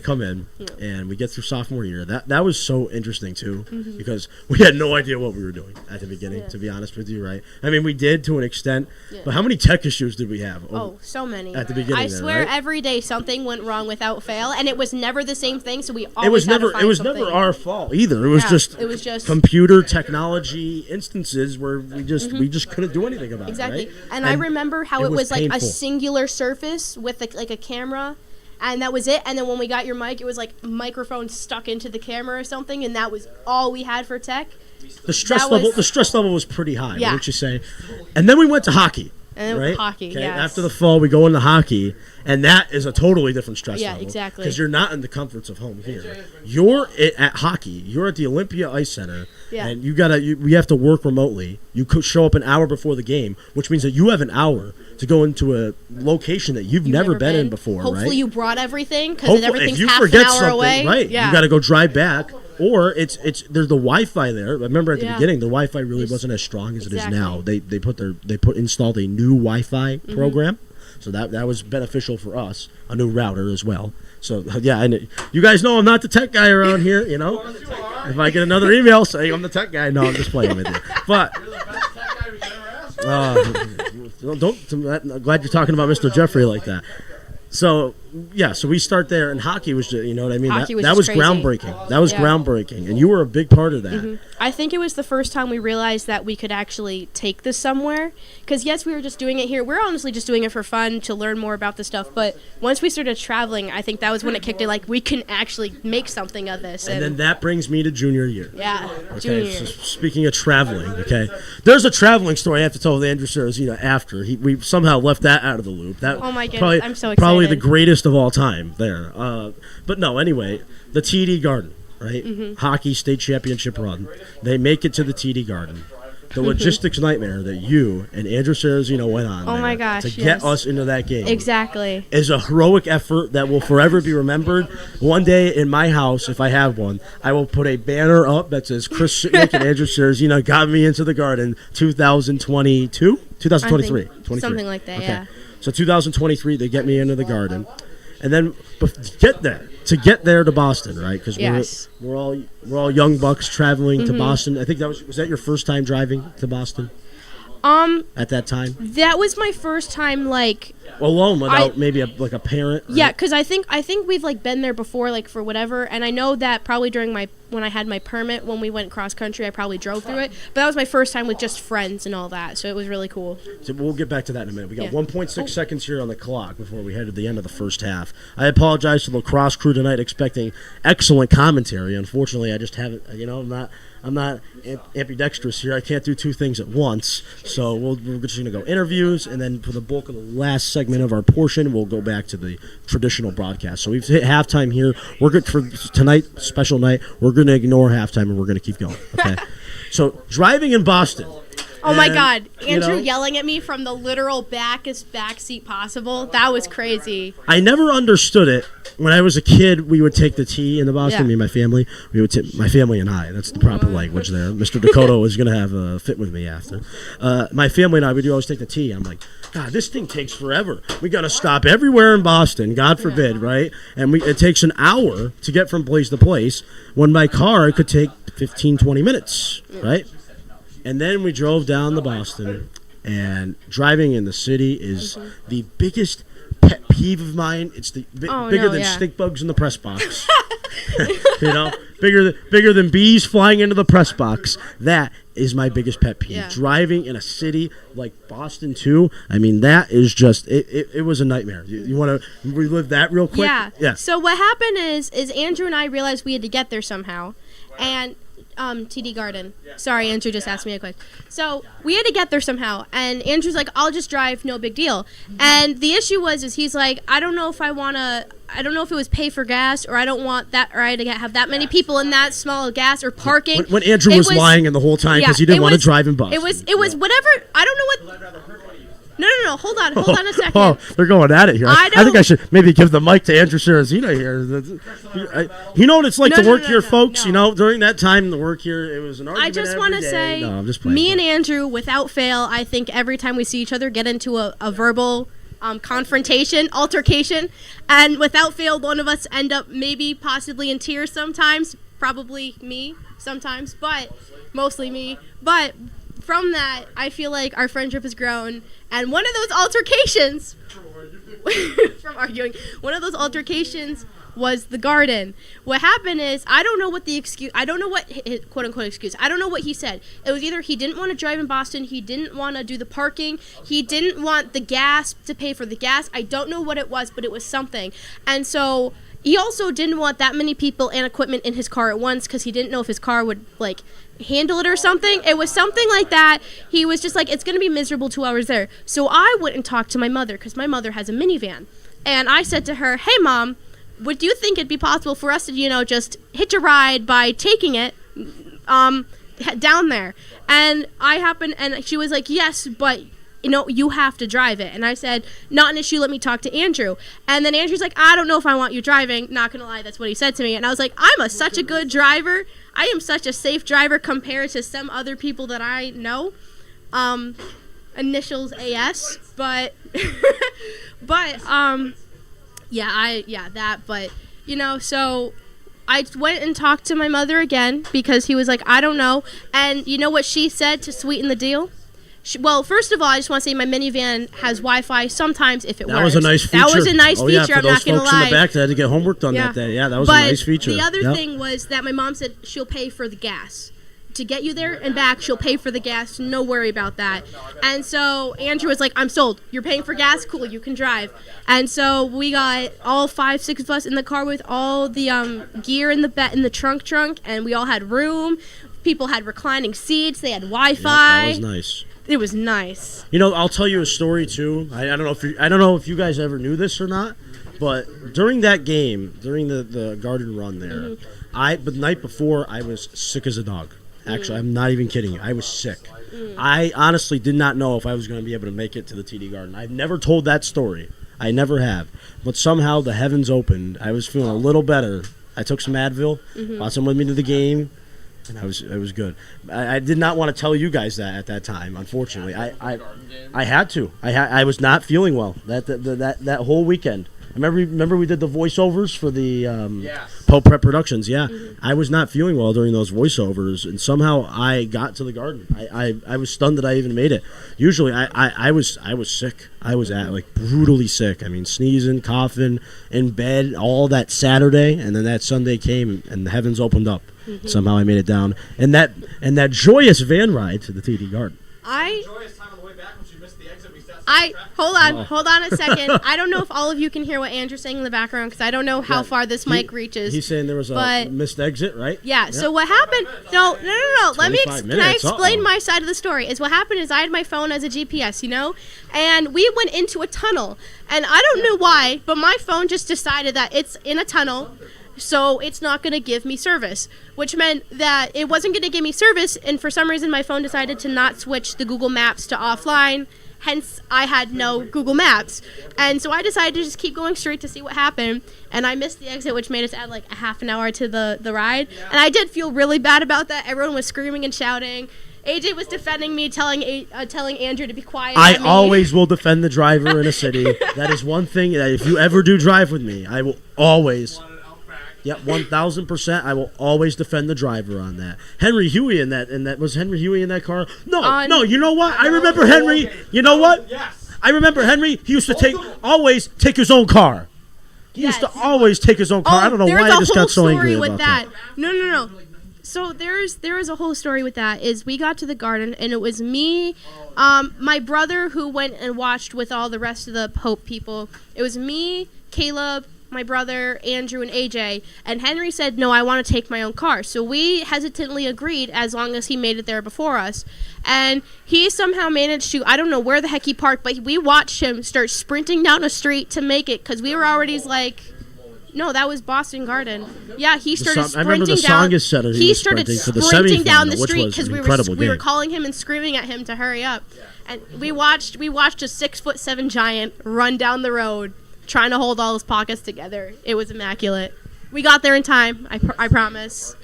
come in, and we get through sophomore year. That was so interesting, too, because we had no idea what we were doing at the beginning, to be honest with you, right? I mean, we did to an extent, but how many tech issues did we have? Oh, so many. At the beginning I swear right? every day something went wrong without fail, and it was never the same thing, so we always had to find It was something. never our fault, either. It was just computer technology instances where we just couldn't do anything about it, right? And I remember how it was like painful. a singular surface with like a camera, and that was it. And then when we got your mic, it was like microphone stuck into the camera or something, and that was all we had for tech. The stress level was pretty high, wouldn't you say? And then we went to hockey. And then right? hockey, okay? yes. After the fall, we go into hockey, and that is a totally different stress level. Yeah, exactly. Because you're not in the comforts of home here. You're at hockey. You're at the Olympia Ice Center, and we have to work remotely. You could show up an hour before the game, which means that you have an hour to go into a location that you've never been in before, Hopefully right? you brought everything, because everything's if you half forget an hour away. Right, you got to go drive back. Or there's the Wi-Fi there. I remember at the beginning the Wi-Fi really wasn't as strong as it is now. They installed a new Wi-Fi program, so that was beneficial for us. A new router as well. So and you guys know I'm not the tech guy around here. If I get another email saying I'm the tech guy, no, I'm just playing with you. But I'm glad you're talking about Mr. Jeffrey like that. So we start there, and hockey was, you know what I mean? Hockey That was crazy. groundbreaking. That was groundbreaking, and you were a big part of that. I think it was the first time we realized that we could actually take this somewhere. Because, yes, we were just doing it here. We're honestly just doing it for fun, to learn more about the stuff. But once we started traveling, I think that was when it kicked in, like, we can actually make something of this. And then that brings me to junior year. Yeah, okay, junior year. So speaking of traveling, okay, there's a traveling story I have to tell with Andrew Sarzen after. We somehow left that out of the loop. Oh, my goodness, I'm so excited. Probably the greatest of all time there. But no, anyway, the TD Garden, right? Hockey state championship run. They make it to the TD Garden. The logistics nightmare that you and Andrew Sarzen went on my gosh, to get us into that game. Exactly. Is a heroic effort that will forever be remembered. One day in my house, if I have one, I will put a banner up that says Chris Sitnik and Andrew Sarzen got me into the Garden 2022? 2023. 23. Something like that, yeah. So 2023, they get me into the Garden. And then to get there to Boston, right? Because we're all young bucks traveling to Boston. I think was that your first time driving to Boston? at that time? That was my first time, like, Alone without maybe a parent? Right? Yeah, because I think we've, like, been there before, like, for whatever, and I know that probably during when I had my permit, when we went cross-country, I probably drove through it, but that was my first time with just friends and all that, so it was really cool. So we'll get back to that in a minute. We got 1.6 seconds here on the clock before we head to the end of the first half. I apologize to the Lacrosse crew tonight, expecting excellent commentary. Unfortunately, I just haven't, I'm not ambidextrous here. I can't do two things at once. So we're just going to go interviews, and then for the bulk of the last segment of our portion, we'll go back to the traditional broadcast. So we've hit halftime here. We're good for tonight, special night. We're going to ignore halftime, and we're going to keep going. Okay. So driving in Boston. Oh my God, Andrew yelling at me from the literal back seat possible. That was crazy. I never understood it. When I was a kid, we would take the T in the Boston, me and my family. We would my family and I. That's the proper language there. Mr. Dakota was going to have a fit with me after. My family and I would always take the T. I'm like, God, this thing takes forever. We got to stop everywhere in Boston, God forbid, right? And it takes an hour to get from place to place. When my car, it could take 15, 20 minutes, right? And then we drove down to Boston, and driving in the city is the biggest pet peeve of mine. It's bigger than stink bugs in the press box. Bigger than bees flying into the press box. That is my biggest pet peeve. Yeah. Driving in a city like Boston too. I mean, that is just it was a nightmare. You want to relive that real quick? Yeah. So what happened is Andrew and I realized we had to get there somehow, and TD Garden. Sorry, Andrew just asked me a quick. So we had to get there somehow, and Andrew's like, I'll just drive, no big deal. And the issue is he's like, I don't know if it was pay for gas, or I don't want that, or I had to have that many people in that small gas, or parking. When Andrew was lying in the whole time because he didn't want to drive in Boston. It was whatever. I don't know what. No. Hold on a second. Oh, they're going at it here. I think I should maybe give the mic to Andrew Sarzen here. You know what it's like to work here, folks? No. During that time to work here, it was an argument. I just want to say, me and Andrew, without fail, I think every time we see each other, get into a verbal confrontation, altercation, and without fail, one of us end up maybe possibly in tears sometimes, probably me sometimes, but mostly me. But from that, I feel like our friendship has grown, and one of those altercations was the garden. What happened is, I don't know what quote unquote excuse, I don't know what he said. It was either he didn't want to drive in Boston, he didn't want to do the parking, he didn't want the gas, to pay for the gas. I don't know what it was, but it was something. And so he also didn't want that many people and equipment in his car at once, because he didn't know if his car would handle it or something. It was something like that. He was just like, it's going to be miserable 2 hours there. So I went and talked to my mother, because my mother has a minivan. And I said to her, hey, Mom, would you think it'd be possible for us to, just hitch a ride by taking it down there? And and she was like, yes, but you have to drive it. And I said, not an issue, let me talk to Andrew. And then Andrew's like, I don't know if I want you driving. Not gonna lie, that's what he said to me. And I was like, I'm such a good driver. I am such a safe driver compared to some other people that I know. Initials AS, but so I went and talked to my mother again, because he was like, I don't know. And you know what she said to sweeten the deal? Well, first of all, I just want to say my minivan has Wi-Fi sometimes if it works. That was a nice feature. That was a nice feature, I'm not going to lie. For those folks in the back that had to get homework done that day. Yeah, that was a nice feature. The other thing was that my mom said she'll pay for the gas. To get you there and back, she'll pay for the gas. No worry about that. And so Andrew was like, I'm sold. You're paying for gas? Cool, you can drive. And so we got all 5-6 of us in the car with all the gear in the trunk, and we all had room. People had reclining seats. They had Wi-Fi. That was nice. It was nice. I'll tell you a story too. I don't know if you guys ever knew this or not, but during that game, during the garden run there, the night before, I was sick as a dog. Actually, I'm not even kidding you. I was sick. I honestly did not know if I was going to be able to make it to the TD Garden. I've never told that story. I never have. But somehow the heavens opened. I was feeling a little better. I took some Advil, brought some with me to the game, and I was good. I did not want to tell you guys that at that time. Unfortunately, I had to. I was not feeling well that whole weekend. Remember we did the voiceovers for the popeproductions. Yeah, I was not feeling well during those voiceovers, and somehow I got to the garden. I was stunned that I even made it. Usually I was sick. I was brutally sick. I mean, sneezing, coughing, in bed all that Saturday, and then that Sunday came and the heavens opened up. Somehow I made it down, and that joyous van ride to the TD Garden. Hold on a second. I don't know if all of you can hear what Andrew's saying in the background because I don't know how far this mic reaches. He's saying there was a missed exit, right? Yeah. So what happened? No. Let me. Can I explain my side of the story? Is what happened is I had my phone as a GPS, and we went into a tunnel, and I don't know why, but my phone just decided that it's in a tunnel. So it's not going to give me service, which meant that it wasn't going to give me service, and for some reason my phone decided to not switch the Google Maps to offline. Hence, I had no Google Maps. And so I decided to just keep going straight to see what happened, and I missed the exit, which made us add a half an hour to the ride. And I did feel really bad about that. Everyone was screaming and shouting. AJ was defending me, telling Andrew to be quiet. I always will defend the driver in a city. That is one thing that if you ever do drive with me, I will always... Yep, 1,000%. I will always defend the driver on that. Henry Huey in that was Henry Huey in that car? No. You know what? I remember Henry. You know what? Yes. I remember Henry. He used to always take his own car. He used to always take his own car. I don't know why I just got so angry about that. No. So there is a whole story with that. Is we got to the garden and it was me, my brother who went and watched with all the rest of the Pope people. It was me, Caleb, my brother, Andrew, and AJ, and Henry said, no, I want to take my own car. So we hesitantly agreed as long as he made it there before us. And he somehow managed to, I don't know where the heck he parked, but we watched him start sprinting down a street to make it because we were already no, that was Boston Garden. Yeah, he started sprinting down. I remember the song is said he started sprinting down the street because we were calling him and screaming at him to hurry up. And we watched a 6'7" giant run down the road, trying to hold all his pockets together. It was immaculate. We got there in time, I promise.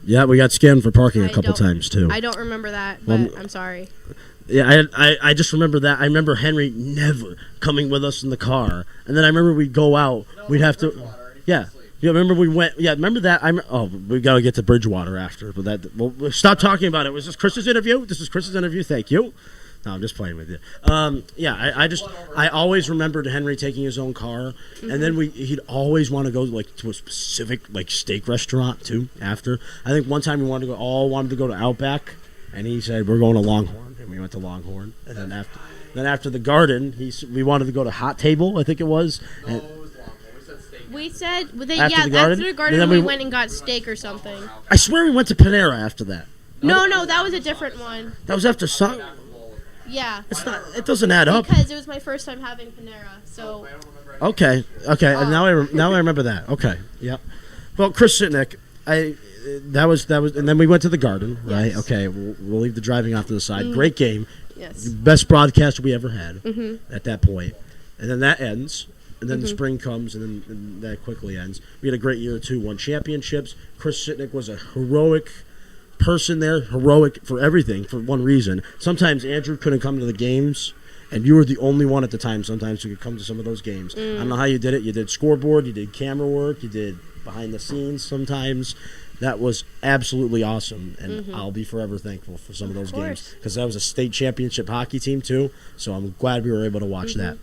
Yeah, we got scammed for parking a couple times, too. I don't remember that, but I'm sorry. Yeah, I just remember that. I remember Henry never coming with us in the car. And then I remember we'd go out. We'd have to... Yeah. Yeah, remember we went... Yeah, remember that? We got to get to Bridgewater after. But we'll stop talking about it. Was this Chris's interview? This is Chris's interview. Thank you. No, I'm just playing with you. I always remembered Henry taking his own car, and then he'd always want to go to a specific steak restaurant too. After I think one time we wanted to go to Outback, and he said we're going to Longhorn, and we went to Longhorn, and then after the Garden, we wanted to go to Hot Table, I think it was. And we said after the Garden we went and got steak or something. I swear we went to Panera after that. No, that was a different one. That was after some. Yeah. It's not. It doesn't add up. Because it was my first time having Panera, so. Okay. And now I remember that. Okay. Yep. Well, Chris Sitnik, that was, and then we went to the Garden, right? Yes. Okay. We'll leave the driving off to the side. Great game. Yes. Best broadcast we ever had at that point, and then that ends. And then the spring comes, and then that quickly ends. We had a great year, too. Won championships. Chris Sitnik was a heroic person there, heroic for everything, for one reason. Sometimes Andrew couldn't come to the games, and you were the only one at the time sometimes who could come to some of those games. I don't know how you did it. You did scoreboard, you did camera work, you did behind the scenes sometimes. That was absolutely awesome, and I'll be forever thankful for some of those games because that was a state championship hockey team, too, so I'm glad we were able to watch that.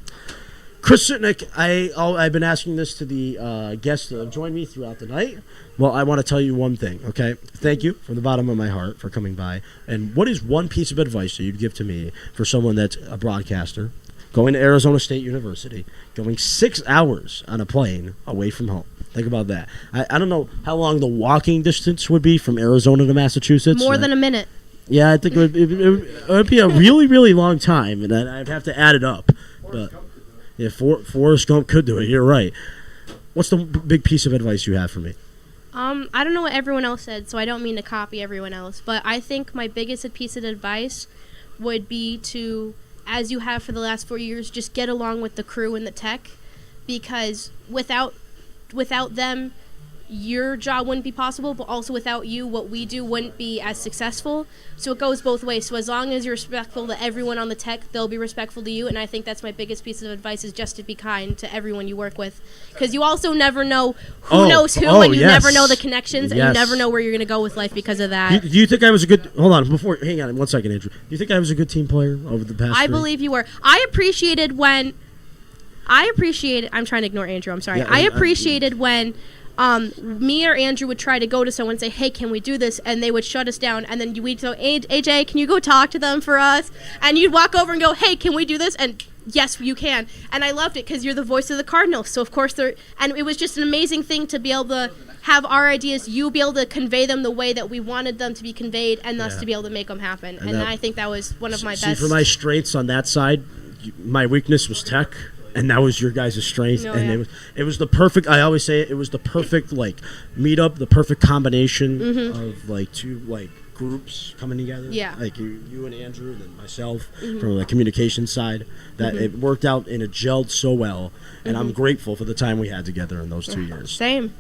Chris Sitnik, I've been asking this to the guests that have joined me throughout the night. Well, I want to tell you one thing, okay? Thank you from the bottom of my heart for coming by. And what is one piece of advice that you'd give to me for someone that's a broadcaster, going to Arizona State University, going 6 hours on a plane away from home? Think about that. I don't know how long the walking distance would be from Arizona to Massachusetts. More than a minute. Yeah, I think it would be a really, really long time, and I'd have to add it up. But yeah, Forrest Gump could do it. You're right. What's the big piece of advice you have for me? I don't know what everyone else said, so I don't mean to copy everyone else, but I think my biggest piece of advice would be to, as you have for the last 4 years, just get along with the crew and the tech, because without them, your job wouldn't be possible, but also without you, what we do wouldn't be as successful. So it goes both ways. So as long as you're respectful to everyone on the tech, they'll be respectful to you. And I think that's my biggest piece of advice is just to be kind to everyone you work with. Because you also never know who knows who, and you never know the connections, and you never know where you're going to go with life because of that. Do you think I was a good... Hold on, hang on 1 second, Andrew. Do you think I was a good team player over the past I believe you were. I'm trying to ignore Andrew, I'm sorry. Yeah, I appreciated when... me or Andrew would try to go to someone and say, hey, can we do this? And they would shut us down. And then we'd go, AJ, can you go talk to them for us? And you'd walk over and go, hey, can we do this? And yes, you can. And I loved it because you're the voice of the Cardinals. So, of course, and it was just an amazing thing to be able to have our ideas, you be able to convey them the way that we wanted them to be conveyed, and us to be able to make them happen. And I think that was one of my best. For my strengths on that side, my weakness was tech. And that was your guys' strength, it was the perfect. I always say it was the perfect meetup, the perfect combination of two groups coming together. Yeah, like you and Andrew, and then myself from the communication side. That it worked out and it gelled so well, and I'm grateful for the time we had together in those 2 years. Same.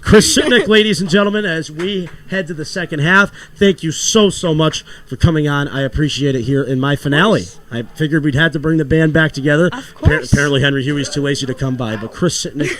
Chris Sitnik, ladies and gentlemen, as we head to the second half, thank you so much for coming on. I appreciate it here in my finale. I figured we'd had to bring the band back together. Of course. Apparently Henry Huey's too lazy to come by, but Chris Sitnik,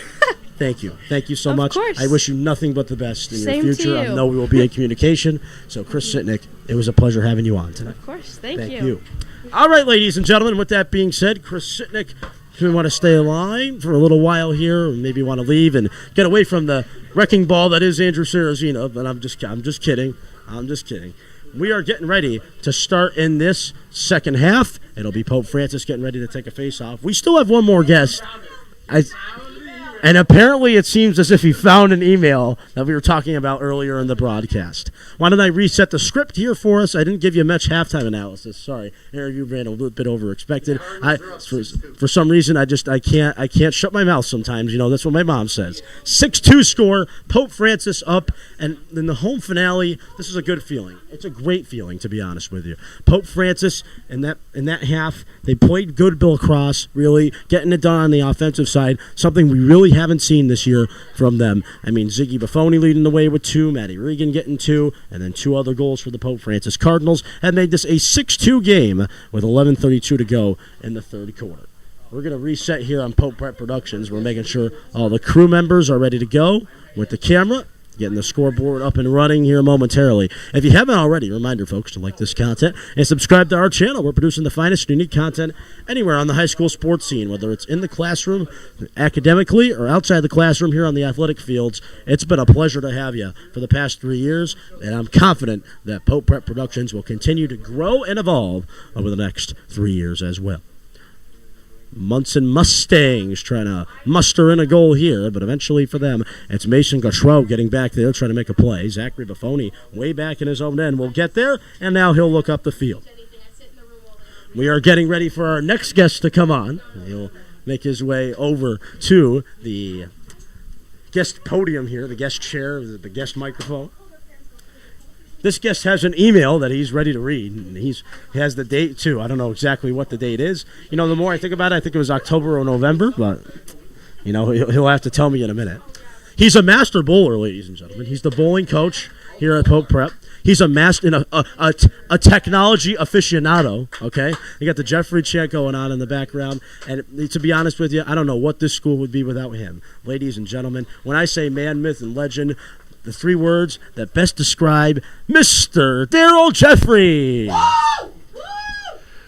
thank you. Thank you so much. Course. I wish you nothing but the best in Same your to future. you. I know we will be in communication. So Chris Sitnik, it was a pleasure having you on tonight. Of course. Thank Thank you. you. All right, ladies and gentlemen, with that being said, Chris Sitnik, if you want to stay alive for a little while here, or maybe want to leave and get away from the wrecking ball that is Andrew Sarzen, but I'm just kidding. I'm just kidding. We are getting ready to start in this second half. It'll be Pope Francis getting ready to take a face-off. We still have one more guest. And apparently it seems as if he found an email that we were talking about earlier in the broadcast. Why don't I reset the script here for us? I didn't give you much halftime analysis. Sorry, Aaron, you ran a little bit over expected. For some reason, I can't shut my mouth sometimes. That's what my mom says. 6-2 score, Pope Francis up, and in the home finale, this is a good feeling. It's a great feeling, to be honest with you. Pope Francis, in that half, they played good lacrosse, really getting it done on the offensive side, something we really haven't seen this year from them. I mean, Ziggy Buffoni leading the way with 2, Matty Regan getting 2, and then 2 other goals for the Pope Francis Cardinals had made this a 6-2 game with 11:32 to go in the third quarter. We're going to reset here on Pope Productions. We're making sure all the crew members are ready to go with the camera. Getting the scoreboard up and running here momentarily. If you haven't already, reminder, folks, to like this content and subscribe to our channel. We're producing the finest unique content anywhere on the high school sports scene, whether it's in the classroom, academically, or outside the classroom here on the athletic fields. It's been a pleasure to have you for the past 3 years, and I'm confident that Pope Prep Productions will continue to grow and evolve over the next 3 years as well. Monson Mustangs trying to muster in a goal here, but eventually for them, it's Mason Gautreau getting back there, trying to make a play. Zachary Buffoni way back in his own end will get there, and now he'll look up the field. We are getting ready for our next guest to come on. He'll make his way over to the guest podium here, the guest chair, the guest microphone. This guest has an email that he's ready to read, and he has the date, too. I don't know exactly what the date is. The more I think about it, I think it was October or November, but, he'll have to tell me in a minute. He's a master bowler, ladies and gentlemen. He's the bowling coach here at Pope Prep. He's a master, a technology aficionado, okay? You got the Jeffrey chant going on in the background, and to be honest with you, I don't know what this school would be without him. Ladies and gentlemen, when I say man, myth, and legend, the 3 words that best describe Mr. Daryl Jeffrey.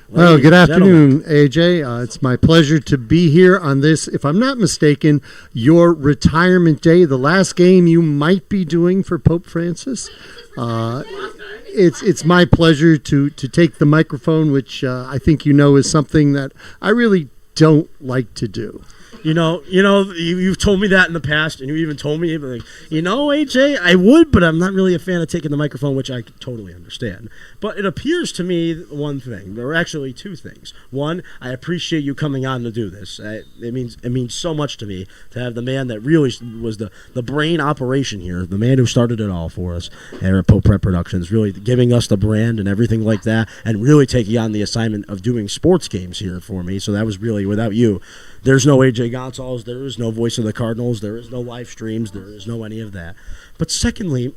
Well, good afternoon, AJ. It's my pleasure to be here on this, if I'm not mistaken, your retirement day, the last game you might be doing for Pope Francis. It's my pleasure to take the microphone, which I think is something that I really don't like to do. You've told me that in the past, and you even told me, AJ, I would, but I'm not really a fan of taking the microphone, which I totally understand. But it appears to me one thing. There are actually 2 things. One, I appreciate you coming on to do this. It means so much to me to have the man that really was the brain operation here, the man who started it all for us here at Pope Prep Productions, really giving us the brand and everything like that, and really taking on the assignment of doing sports games here for me. So that was really, without you, there's no AJ Goncalves, there is no voice of the Cardinals, there is no live streams, there is no any of that. But secondly,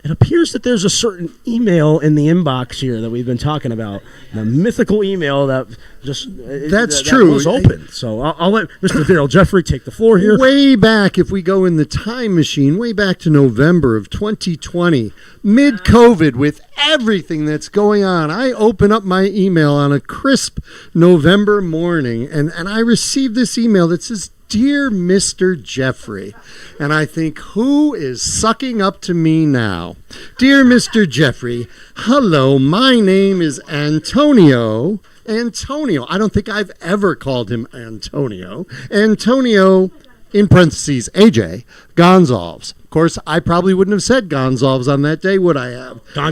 it appears that there's a certain email in the inbox here that we've been talking about, the mythical email that just that true. was open. So I'll let Mr. Daryl Jeffrey take the floor here. Way back, if we go in the time machine, way back to November of 2020, mid-COVID, with everything that's going on, I open up my email on a crisp November morning, and I received this email that says, "Dear Mr. Jeffrey," and I think, who is sucking up to me now? "Dear Mr. Jeffrey, hello, my name is Antonio. Antonio, I don't think I've ever called him Antonio. Antonio, in parentheses, AJ Goncalves." Of course, I probably wouldn't have said Goncalves on that day, would I have? I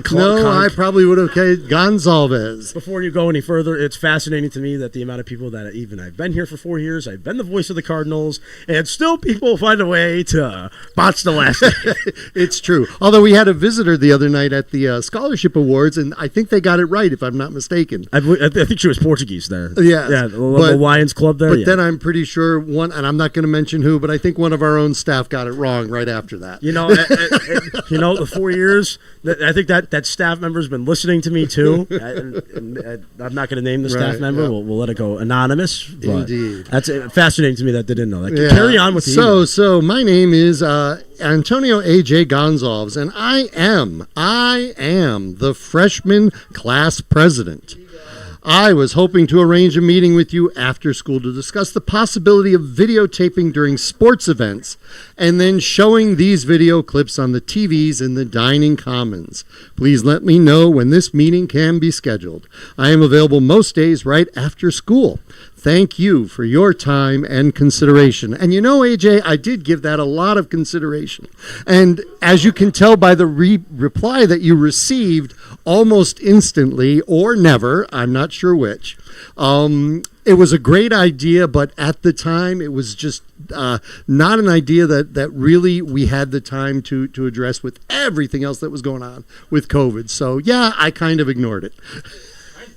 probably would have said Goncalves. Before you go any further, it's fascinating to me that the amount of people that I've been here for 4 years, I've been the voice of the Cardinals, and still people find a way to botch the last name. It's true. Although we had a visitor the other night at the Scholarship Awards, and I think they got it right, if I'm not mistaken. I think she was Portuguese there. Yeah, the Lions Club there. But then I'm pretty sure one, and I'm not going to mention who, but I think one of our own staff got it wrong right after that. You know, the 4 years, I think that staff member's been listening to me too. I'm not going to name the staff member. Yeah. We'll let it go anonymous. Indeed. That's fascinating to me that they didn't know that. Yeah. Carry on with the email. So my name is Antonio AJ Goncalves, and I am the freshman class president. I was hoping to arrange a meeting with you after school to discuss the possibility of videotaping during sports events and then showing these video clips on the TVs in the dining commons. Please let me know when this meeting can be scheduled. I am available most days right after school. Thank you for your time and consideration. And you know, AJ, I did give that a lot of consideration. And as you can tell by the reply that you received almost instantly, or never, I'm not sure which, it was a great idea, but at the time it was just not an idea that really we had the time to address with everything else that was going on with COVID. So yeah, I kind of ignored it.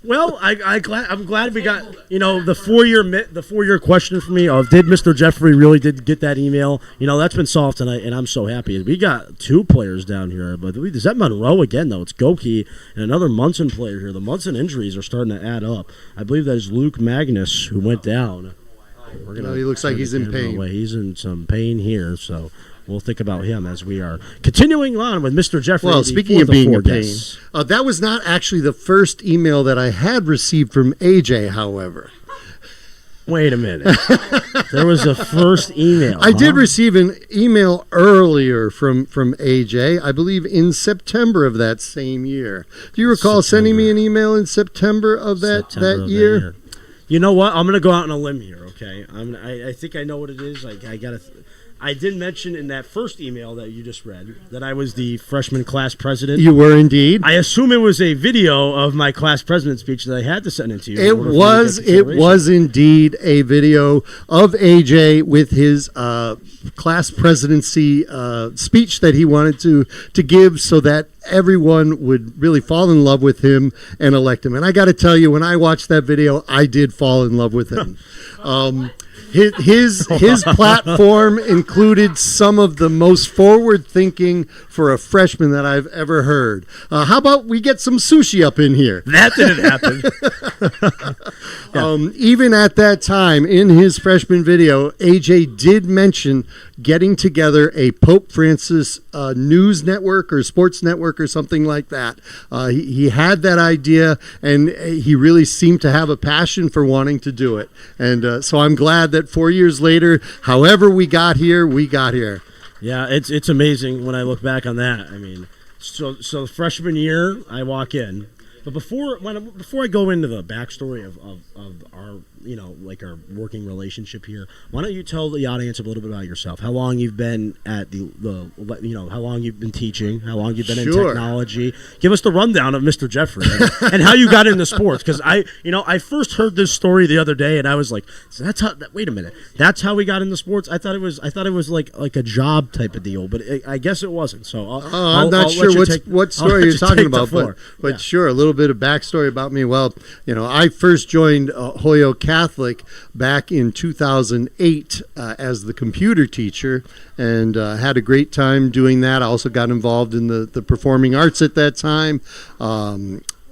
Well, I'm glad we got the 4-year question for me of did Mr. Jeffrey really did get that email? That's been solved tonight, and I'm so happy. We got 2 players down here, but is that Monroe again though? It's Goki and another Monson player here. The Monson injuries are starting to add up. I believe that is Luke Magnus who went down. He looks like he's in pain. He's in some pain here, so we'll think about him as we are continuing on with Mr. Jeffrey. Well, speaking of being in pain, that was not actually the first email that I had received from AJ, however. Wait a minute. There was a first email. I did receive an email earlier from AJ, I believe in September of that same year. Do you recall sending me an email in September of that year? You know what? I'm going to go out on a limb here, okay? I think I know what it is. I did mention in that first email that you just read that I was the freshman class president. You were indeed. I assume it was a video of my class president speech that I had to send it to you. It was indeed a video of AJ with his class presidency speech that he wanted to give so that everyone would really fall in love with him and elect him. And I got to tell you, when I watched that video, I did fall in love with him. His platform included some of the most forward-thinking for a freshman that I've ever heard. How about we get some sushi up in here? That didn't happen. Even at that time, in his freshman video, AJ did mention getting together a Pope Francis news network or sports network or something like that. He had that idea, and he really seemed to have a passion for wanting to do it. And so I'm glad that 4 years later, however we got here, we got here. Yeah, it's amazing when I look back on that. I mean, so freshman year, I walk in. But before I go into the backstory of our our working relationship here, why don't you tell the audience a little bit about yourself? How long you've been at how long you've been teaching, how long you've been in technology. Give us the rundown of Mr. Jeffrey and how you got into sports. Because I first heard this story the other day and I was like, so wait a minute, that's how we got into sports. I thought it was like a job type of deal, but I guess it wasn't. So I'm not sure what story you're talking about, but sure, a little bit of backstory about me. Well, I first joined Hoyo Catholic back in 2008 as the computer teacher, and had a great time doing that. I also got involved in the performing arts at that time.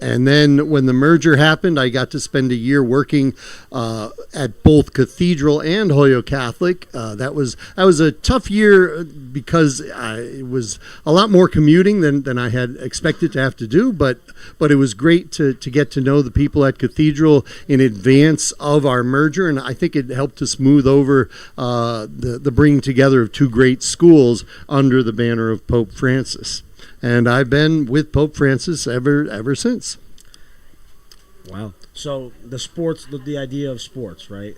And then when the merger happened, I got to spend a year working at both Cathedral and Hoyo Catholic. That was a tough year because it was a lot more commuting than I had expected to have to do. But it was great to get to know the people at Cathedral in advance of our merger, and I think it helped to smooth over the bringing together of two great schools under the banner of Pope Francis. And I've been with Pope Francis ever since. Wow. So the sports, the idea of sports, right?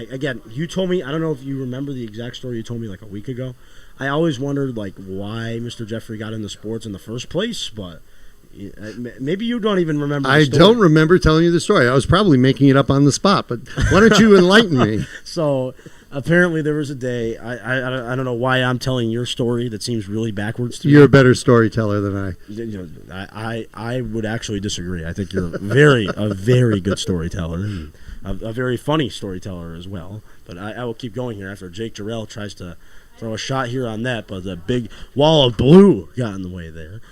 Again, you told me, I don't know if you remember the exact story you told me like a week ago. I always wondered like why Mr. Jeffrey got into sports in the first place, but maybe you don't even remember the story. I don't remember telling you the story. I was probably making it up on the spot, but why don't you enlighten me? So apparently there was a day, I don't know why I'm telling your story that seems really backwards to me. You're a better storyteller than I. I would actually disagree. I think you're a very good storyteller, and a very funny storyteller as well. But I will keep going here after Jake Jarrell tries to throw a shot here on that, but the big wall of blue got in the way there.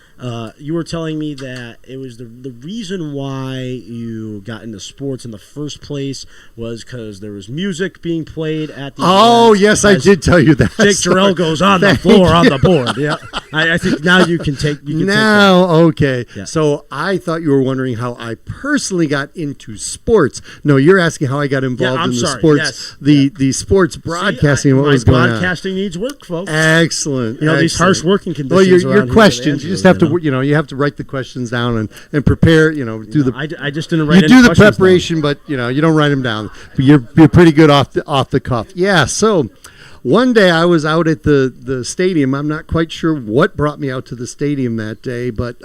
You were telling me that it was the reason why you got into sports in the first place was because there was music being played at the event. Yes, I did tell you that. Jake Jarrell goes on the floor on the board. Yeah, I think now you can take. Okay. Yeah. So I thought you were wondering how I personally got into sports. No, you're asking how I got involved in the sports, the sports broadcasting. And what was going on? Broadcasting needs work, folks. Excellent. These harsh working conditions. Well, your questions. You just have to. You have to write the questions down and prepare. I just didn't write. You do the preparation, but you don't write them down. But you're pretty good off the cuff. Yeah. So one day I was out at the stadium. I'm not quite sure what brought me out to the stadium that day, but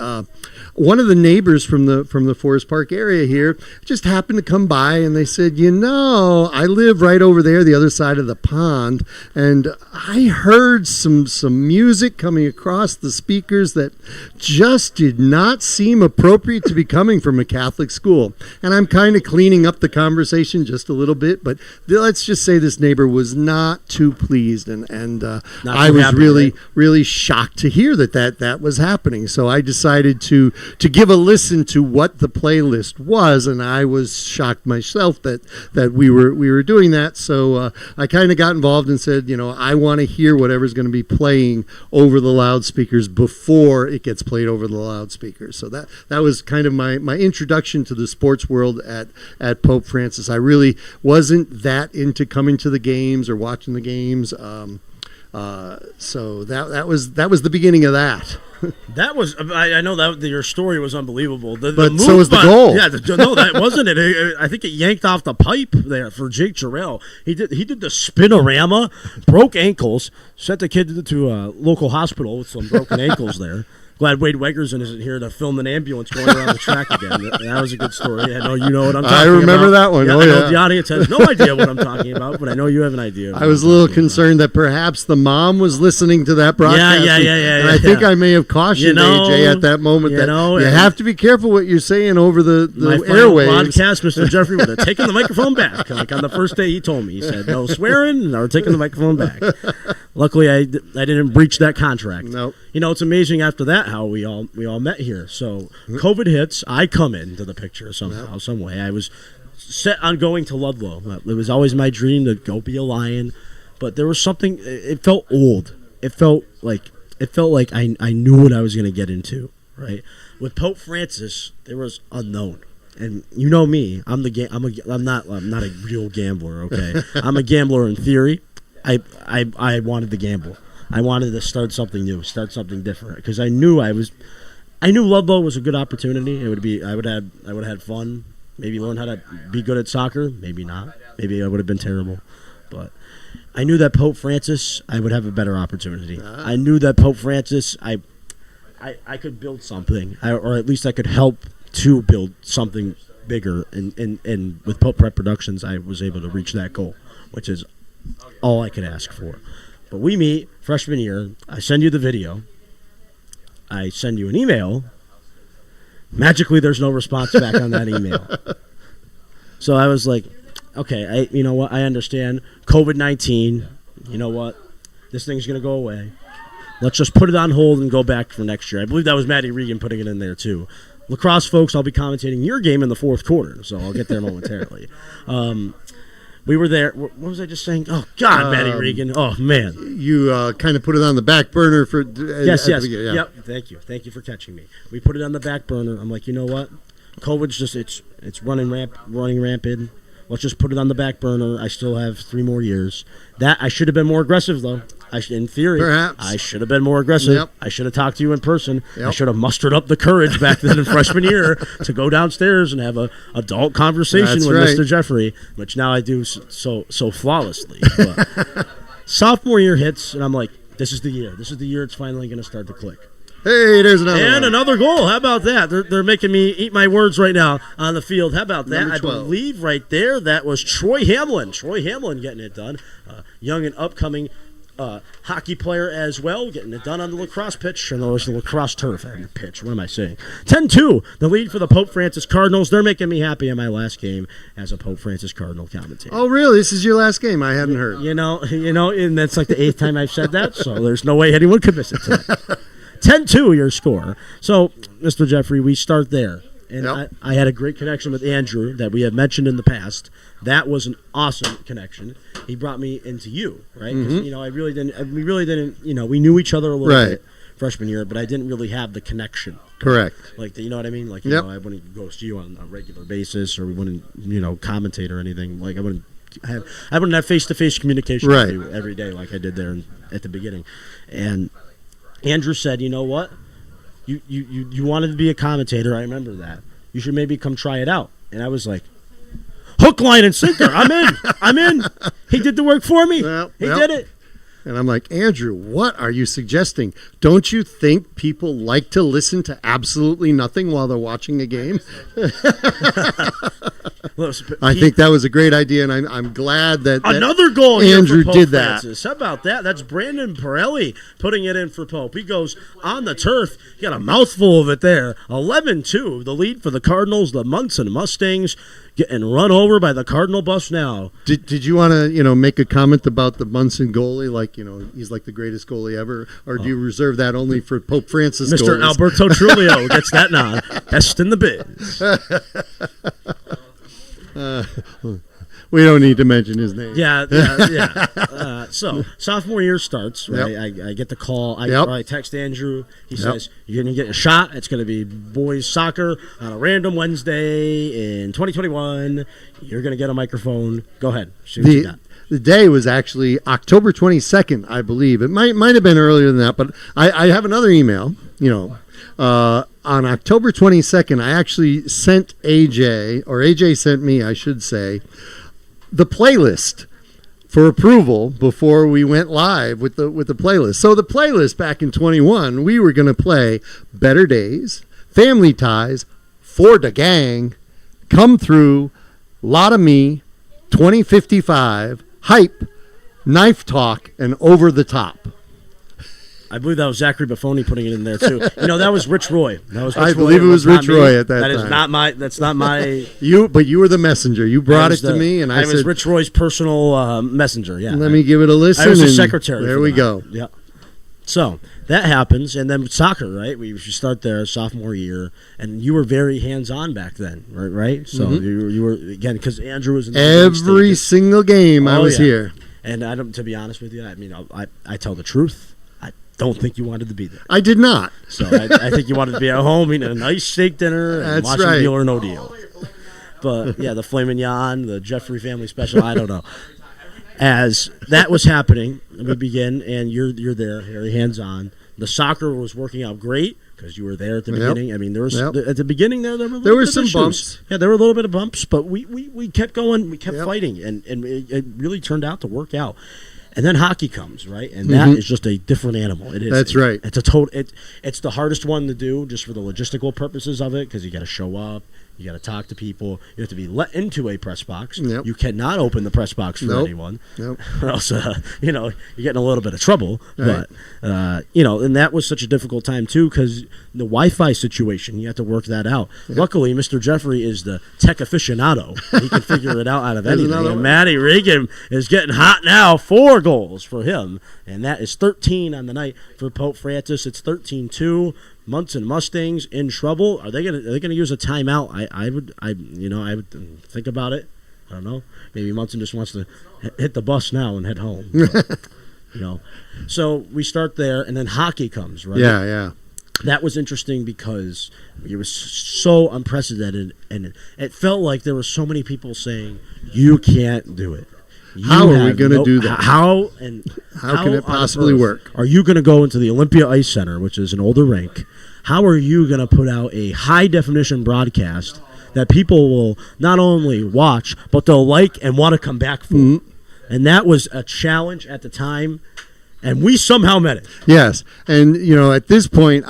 one of the neighbors from the Forest Park area here just happened to come by, and they said, I live right over there, the other side of the pond, and I heard some music coming across the speakers that just did not seem appropriate to be coming from a Catholic school. And I'm kind of cleaning up the conversation just a little bit, but let's just say this neighbor was not too pleased, and I was really shocked to hear that was happening. So I decided to give a listen to what the playlist was, and I was shocked myself that we were doing that. So I kind of got involved and said, I want to hear whatever's going to be playing over the loudspeakers before it gets played over the loudspeakers. So that was kind of my introduction to the sports world at Pope Francis. I really wasn't that into coming to the games or watching the games. So that was the beginning of that. That was, I know that your story was unbelievable. But so was the goal. Yeah, no, that wasn't it. I think it yanked off the pipe there for Jake Jarrell. He did the spinorama, broke ankles, sent the kid to a local hospital with some broken ankles there. Glad Wade Wegerson isn't here to film an ambulance going around the track again. That was a good story. I know you know what I'm talking about. I remember that one. Yeah, I know the audience has no idea what I'm talking about, but I know you have an idea. I was a little concerned that perhaps the mom was listening to that broadcast. Yeah. And I think I may have cautioned AJ at that moment that you have to be careful what you're saying over the airwaves. Podcast, Mr. Jeffrey would have taken the microphone back. Like on the first day he told me. He said, no swearing, or taking the microphone back. Luckily, I didn't breach that contract. Nope. It's amazing after that how we all met here. So COVID hits, I come into the picture somehow, some way. I was set on going to Ludlow. It was always my dream to go be a Lion, but there was something. It felt old. It felt like I knew what I was going to get into. Right, with Pope Francis, there was unknown. And you know me, I'm not a real gambler. Okay, I'm a gambler in theory. I wanted to gamble. I wanted to start something new, start something different, because I knew Ludlow was a good opportunity. I would have had fun, maybe learn how to be good at soccer, maybe not, maybe I would have been terrible, but I knew that Pope Francis, I would have a better opportunity. I knew that Pope Francis, I could build something, or at least I could help to build something bigger, and with Pope Productions, I was able to reach that goal, which is all I could ask for. But we meet freshman year. I send you the video. I send you an email. Magically, there's no response back on that email. So I was like, okay, you know what? I understand COVID-19. You know what? This thing's gonna go away. Let's just put it on hold and go back for next year. I believe that was Maddie Regan putting it in there too. Lacrosse folks, I'll be commentating your game in the fourth quarter, so I'll get there momentarily. We were there. What was I just saying? Oh, God, Maddie Regan. Oh, man. You kind of put it on the back burner for... Yes. Yep. Thank you for catching me. We put it on the back burner. I'm like, you know what? COVID's just, it's running rampant. Let's just put it on the back burner. I still have 3 more years. I should have been more aggressive, though. In theory, perhaps. I should have been more aggressive. Yep. I should have talked to you in person. Yep. I should have mustered up the courage back then in freshman year to go downstairs and have a adult conversation That's with right. Mr. Jeffrey, which now I do so flawlessly. But sophomore year hits, and I'm like, this is the year. This is the year it's finally going to start to click. Hey, there's another And one. another goal. How about that? They're making me eat my words right now on the field. How about that? Number I 12. believe right there that was Troy Hamlin. Troy Hamlin getting it done. Young and upcoming hockey player as well, getting it done on the lacrosse pitch. And was the lacrosse turf pitch. What am I saying? 10-2, the lead for the Pope Francis Cardinals. They're making me happy in my last game as a Pope Francis Cardinal commentator. Oh, really? This is your last game? I hadn't heard. You know, and that's like the 8th time I've said that, so there's no way anyone could miss it today. 10-2 your score. So, Mr. Jeffrey, we start there. And Yep. I had a great connection with Andrew that we have mentioned in the past. That was an awesome connection. He brought me into you, right? 'Cause, you know, we really didn't, you know, we knew each other a little Right. bit freshman year, but I didn't really have the connection. Correct. Like, you know what I mean? Like, you Yep. know, I wouldn't go see you on a regular basis, or we wouldn't, you know, commentate or anything. Like, I wouldn't have face-to-face communication Right. with you every day like I did there at the beginning. And Andrew said, you know what? You wanted to be a commentator. I remember that. You should maybe come try it out. And I was like, hook, line, and sinker. I'm in. He did the work for me. Well, he well. did it. And I'm like, Andrew, what are you suggesting? Don't you think people like to listen to absolutely nothing while they're watching a game? I think that was a great idea, and I'm glad that Another goal here Andrew for Pope did that. Francis. How about that? That's Brandon Pirelli putting it in for Pope. He goes on the turf. He got a mouthful of it there. 11-2, the lead for the Cardinals. The Monson Mustangs getting run over by the Cardinal bus now. Did you want to make a comment about the Munson goalie, like he's like the greatest goalie ever, or do you reserve that only for Pope Francis? Mr. goalies? Alberto Trulio gets that nod. Best in the biz. We don't need to mention his name. Yeah. So sophomore year starts. Right? Yep. I get the call. Yep. I text Andrew. He says you're gonna get a shot. It's gonna be boys soccer on a random Wednesday in 2021. You're gonna get a microphone. Go ahead. Shoot what you got. The day was actually October 22nd, I believe. It might have been earlier than that, but I have another email. On October 22nd, I actually sent AJ, or AJ sent me, I should say, the playlist for approval before we went live with the playlist. So the playlist back in 21, we were going to play Better Days, Family Ties, For the Gang, Come Through, Lot of Me, 2055, Hype, Knife Talk, and Over the Top. I believe that was Zachary Buffoni putting it in there too. That was Rich Roy. I believe it was Rich Roy at that time. That is not my. That's not my. But you were the messenger. You brought it to me, and I was said, Rich Roy's personal messenger. Yeah. "Let me give it a listen." I was the and secretary. There for we that. go. Yeah. So that happens, and then soccer, right? We should start there, sophomore year, and you were very hands-on back then, right? So you were again because Andrew was in the Every single game I was here, and to be honest with you, I mean, I tell the truth. Don't think you wanted to be there. I did not. So I think you wanted to be at home eating a nice steak dinner and That's watching right. Deal or No Deal. But yeah, the Flamin' Yan, the Jeffrey family special, I don't know. As that was happening, we begin, and you're there, very hands-on. The soccer was working out great because you were there at the beginning. I mean, there was at the beginning there were some bumps. Yeah, there were a little bit of bumps, but we kept going, we kept fighting, and it really turned out to work out. And then hockey comes, right? And that is just a different animal. It is. That's right. It's a total. It's the hardest one to do, just for the logistical purposes of it, because you got to show up, you got to talk to people, you have to be let into a press box. Yep. You cannot open the press box for anyone, or else you're getting a little bit of trouble. Right. But and that was such a difficult time too, because the Wi-Fi situation, you have to work that out. Yep. Luckily, Mr. Jeffrey is the tech aficionado; he can figure it out of anything. And Matty Regan is getting hot now. 4 goals for him, and that is 13 on the night for Pope Francis. It's 13-2. Monson Mustangs in trouble. Are they gonna use a timeout? I would think about it. I don't know. Maybe Monson just wants to hit the bus now and head home. But, so we start there, and then hockey comes, right? Yeah. That was interesting because it was so unprecedented, and it felt like there were so many people saying, "You can't do it." How are we going to do that? How can it possibly work? Are you going to go into the Olympia Ice Center, which is an older rink? How are you going to put out a high-definition broadcast that people will not only watch, but they'll like and want to come back for? Mm-hmm. And that was a challenge at the time, and we somehow met it. Yes, and at this point,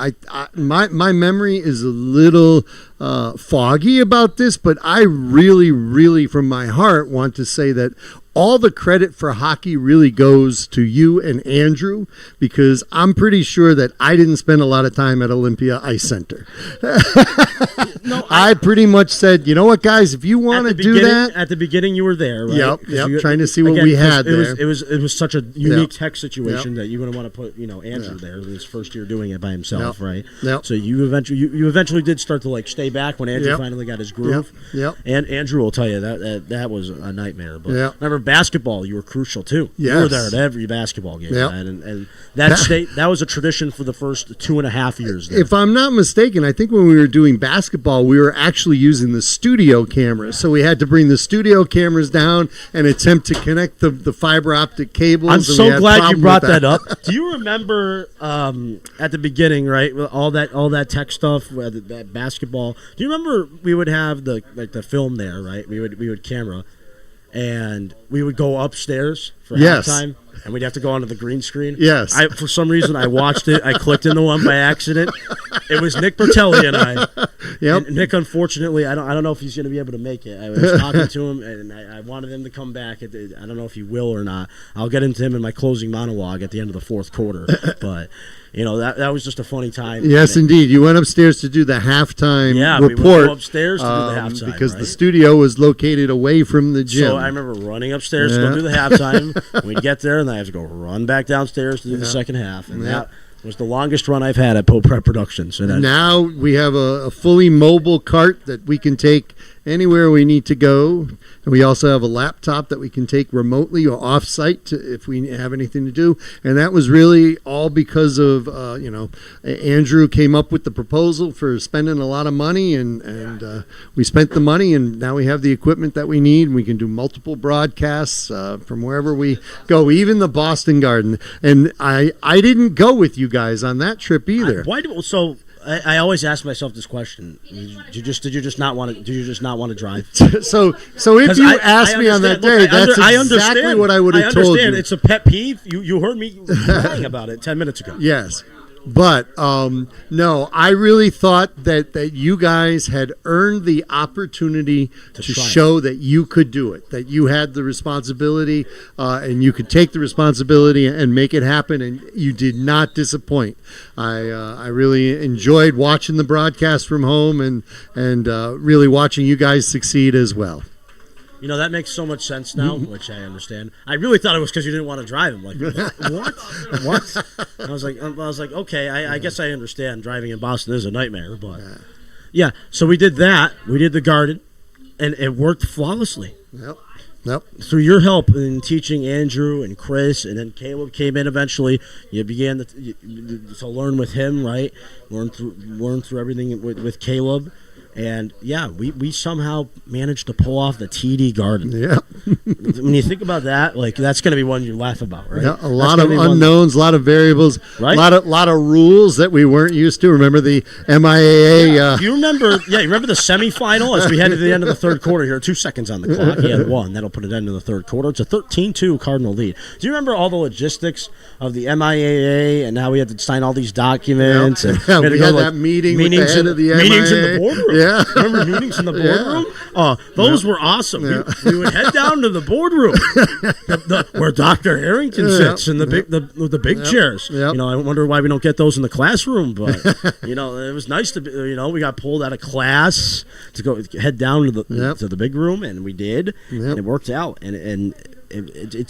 my memory is a little foggy about this, but I really, really, from my heart, want to say that all the credit for hockey really goes to you and Andrew, because I'm pretty sure that I didn't spend a lot of time at Olympia Ice Center. I pretty much said, you know what, guys, if you want to do that. At the beginning, you were there, right? Yep, trying to see what we had there. It was such a unique tech situation that you wouldn't want to put, Andrew there his first year doing it by himself, right? Yep. So you eventually did start to stay back when Andrew finally got his groove. Yep. And Andrew will tell you that was a nightmare. But remember, basketball, you were crucial too. Yes. You were there at every basketball game, and that was a tradition for the first 2.5 years there. If I'm not mistaken, I think when we were doing basketball, we were actually using the studio cameras, so we had to bring the studio cameras down and attempt to connect the fiber optic cables. I'm so glad you brought that up. Do you remember at the beginning, right, all that tech stuff, that basketball? Do you remember we would have the film there, right? We would camera, and we would go upstairs for halftime, and we'd have to go onto the green screen. Yes. For some reason, I watched it. I clicked into one by accident. It was Nick Bertelli and I. Yep. And Nick, unfortunately, I don't know if he's going to be able to make it. I was talking to him, and I wanted him to come back. I don't know if he will or not. I'll get into him in my closing monologue at the end of the fourth quarter. But that was just a funny time. Yes, indeed. You went upstairs to do the halftime report. We would go upstairs to do the halftime because the studio was located away from the gym. So I remember running upstairs to go do the halftime. We'd get there, and then I have to go run back downstairs to do the second half, and that was the longest run I've had at popeproductions. Now we have a fully mobile cart that we can take anywhere we need to go. And we also have a laptop that we can take remotely or off-site if we have anything to do. And that was really all because of, Andrew came up with the proposal for spending a lot of money, and we spent the money, and now we have the equipment that we need. We can do multiple broadcasts from wherever we go, even the Boston Garden. And I didn't go with you guys on that trip either. I always ask myself this question: Did you just not want to drive? So if you asked me on that day, that's exactly what I would have told you. It's a pet peeve. You heard me lying about it 10 minutes ago. Yes. But no, I really thought that you guys had earned the opportunity to show that you could do it, that you had the responsibility and you could take the responsibility and make it happen, and you did not disappoint. I really enjoyed watching the broadcast from home and really watching you guys succeed as well. That makes so much sense now, which I understand. I really thought it was because you didn't want to drive. I'm like, what? I was like, okay, I guess I understand. Driving in Boston is a nightmare, but yeah. So we did that. We did the garden, and it worked flawlessly. Yep. Through your help in teaching Andrew and Chris, and then Caleb came in eventually. You began to learn with him, right? Learn through everything with Caleb. And yeah, we somehow managed to pull off the TD Garden. Yeah. When you think about that, like that's going to be one you laugh about, right? Yeah, a lot of unknowns, a lot of variables, right? A lot of rules that we weren't used to. Remember the MIAA? You remember? Yeah, you remember the semifinal as we head to the end of the third quarter here. 2 seconds on the clock. He had one. That'll put it into the third quarter. It's a 13-2 Cardinal lead. Do you remember all the logistics of the MIAA and how we had to sign all these documents? And we had that meeting with the head of the MIAA. Meetings in the boardroom. Yeah. Remember meetings in the boardroom? Those were awesome. We would head down to the boardroom where Dr. Harrington sits in the big chairs. Yep. You know, I wonder why we don't get those in the classroom, but you know, it was nice to be, you know, we got pulled out of class to go head down to the big room, and we did, and it worked out, and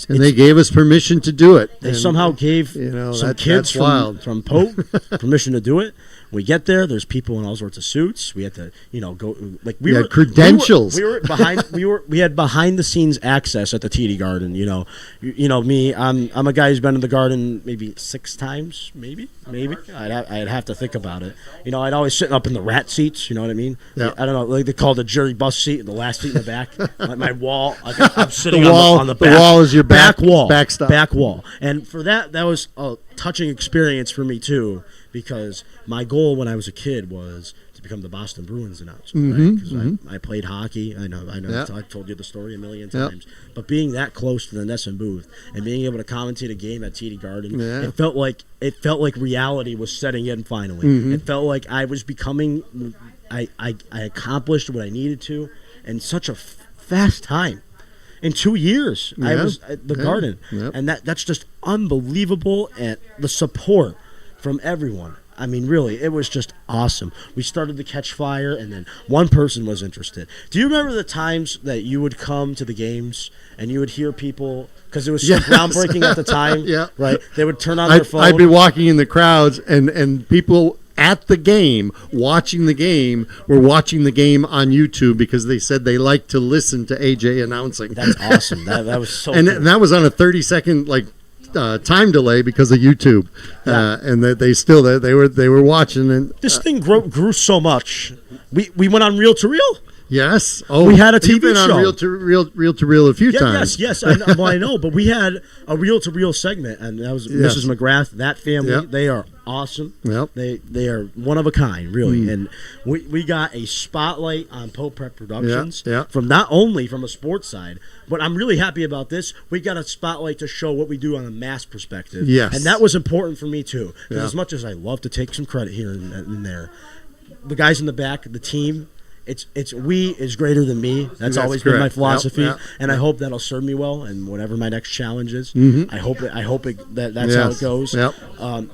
they gave us permission to do it. They somehow gave some kids from Pope permission to do it. We get there. There's people in all sorts of suits. We had to, go like we had credentials. We were behind. We had behind the scenes access at the TD Garden. Me. I'm a guy who's been to the Garden maybe 6 times. Maybe. I'd have to think about it. I'd always sit up in the rat seats. You know what I mean? Yeah. I don't know. Like they call it the jury bus seat, the last seat in the back. Like my wall. I'm sitting the wall, on the back. The wall is your back wall. Backstop. Back wall. And for that was a touching experience for me too, because my goal when I was a kid was to become the Boston Bruins announcer. Because I played hockey. I know. I've told you the story a million times. But being that close to the Nesson booth and being able to commentate a game at TD Garden, it felt like reality was setting in finally. It felt like I was becoming. I accomplished what I needed to in such a fast time. In 2 years, I was at the Garden, and that's just unbelievable. And the support from everyone. I mean, really, it was just awesome. We started to catch fire, and then one person was interested. Do you remember the times that you would come to the games and you would hear people, because it was so groundbreaking at the time, right? They would turn on their phone. I'd be walking in the crowds, and people at the game, watching the game, were watching the game on YouTube because they said they like to listen to AJ announcing. That's awesome. That was so and, cool. And that was on a 30-second, time delay because of YouTube, and they were watching. And this thing grew so much. We went on reel to reel. Yes. Oh, we had a you've TV been show. on reel to reel a few times. Yes. I know, but we had a reel to reel segment, and that was Mrs. McGrath. That family, they are awesome. Yep. They are one of a kind, really. And we got a spotlight on popeproductions from not only from a sports side, but I'm really happy about this. We got a spotlight to show what we do on a mass perspective. Yes. And that was important for me too. Because as much as I love to take some credit here and there, the guys in the back, the team. It's we is greater than me. That's always been my philosophy, and I hope that'll serve me well. And whatever my next challenge is, I hope that's how it goes. Yep.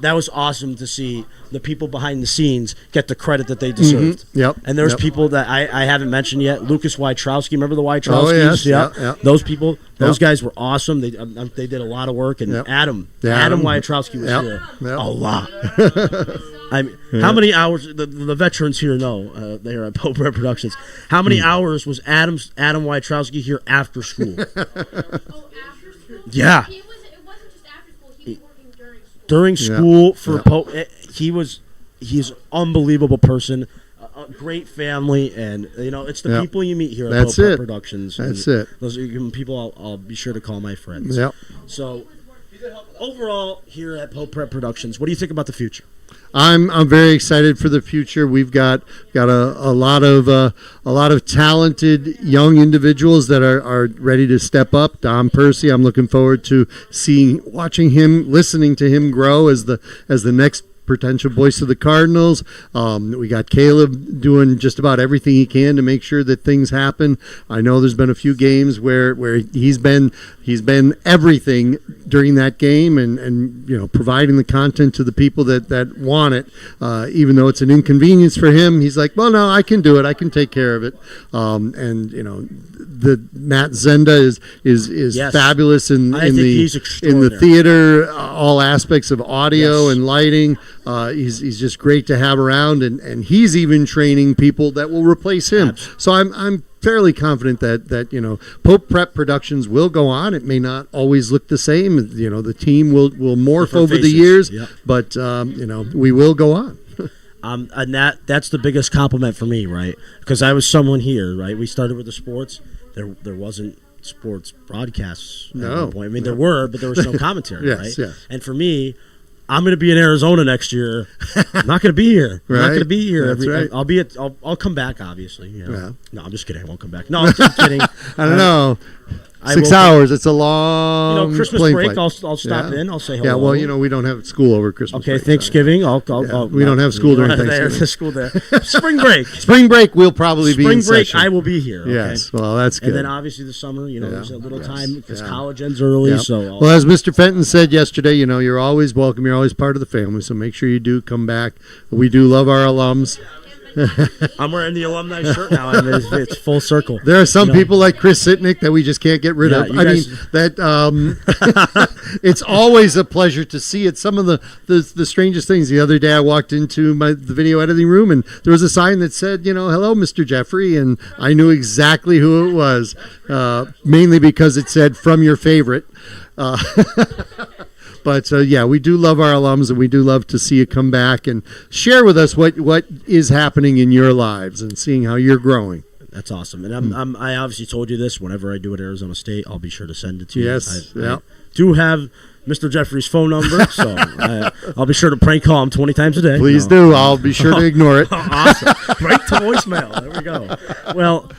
That was awesome to see the people behind the scenes get the credit that they deserved. Yep. And there's people that I haven't mentioned yet. Lucas Wojtrowski, remember the Wojtrowskis? Oh, yes. Yep. Those people, those guys were awesome. They did a lot of work. And Adam Wojtrowski was here a lot. I mean, how many hours? The veterans here know they are at Pope Productions. How many hours was Adam Wojtrowski here after school? Oh, after school? Yeah. It wasn't just after school. He was working During during school. school for Pope, he's an unbelievable person, a great family, and it's the people you meet here at Pope Productions. That's it. Those are people I'll be sure to call my friends. Yep. So overall, here at Pope Productions, what do you think about the future? I'm very excited for the future. We've got a lot of talented young individuals that are ready to step up. Dom Percy, I'm looking forward to watching him, listening to him grow as the next potential voice of the Cardinals. We got Caleb doing just about everything he can to make sure that things happen. I know there's been a few games where he's been everything during that game and providing the content to the people that want it. Even though it's an inconvenience for him, he's like, well, no, I can do it. I can take care of it. The Matt Zenda is fabulous in the theater, all aspects of audio and lighting. He's just great to have around, and he's even training people that will replace him. Absolutely. So I'm fairly confident that Pope Prep Productions will go on. It may not always look the same. The team will morph over the years, but we will go on. And that's the biggest compliment for me, right? Because I was someone here, right? We started with the sports. There wasn't sports broadcasts at No, one point. I mean, there were, but there was no commentary, Yes, right? yes. And for me, I'm going to be in Arizona next year. I'm not going to be here. I'm not Right. going to be here. That's right. I'll come back, obviously. You know. Yeah. No, I'm just kidding. I won't come back. No, I'm just kidding. I don't know. I 6 will- hours. It's a long. Christmas plane break. flight. I'll stop in. I'll say hello. Yeah, well, we don't have school over Christmas. Okay, break, Thanksgiving. so. We don't have school during Thanksgiving. School there. Spring break. Spring break, we'll probably be in Spring break. session. I will be here. Okay? Yes, well, that's good. And then obviously the summer. Yeah. There's a little Yes. time because Yeah. college ends early. Yeah. So well, as Mr. Fenton said yesterday, you're always welcome. You're always part of the family. So make sure you do come back. We do love our alums. I'm wearing the alumni shirt now. I mean, it's full circle. There are some people like Chris Sitnik that we just can't get rid of. you I guys- mean, that it's always a pleasure to see it. Some of the strangest things. The other day, I walked into the video editing room, and there was a sign that said, "Hello, Mr. Jeffrey," and I knew exactly who it was, mainly because it said "from your favorite." But we do love our alums, and we do love to see you come back and share with us what is happening in your lives and seeing how you're growing. That's awesome. And I obviously told you this. Whenever I do at Arizona State, I'll be sure to send it to you. Yes, I do have Mr. Jeffrey's phone number, so I'll be sure to prank call him 20 times a day. Please do. I'll be sure to ignore it. Awesome. Right to voicemail. There we go. Well,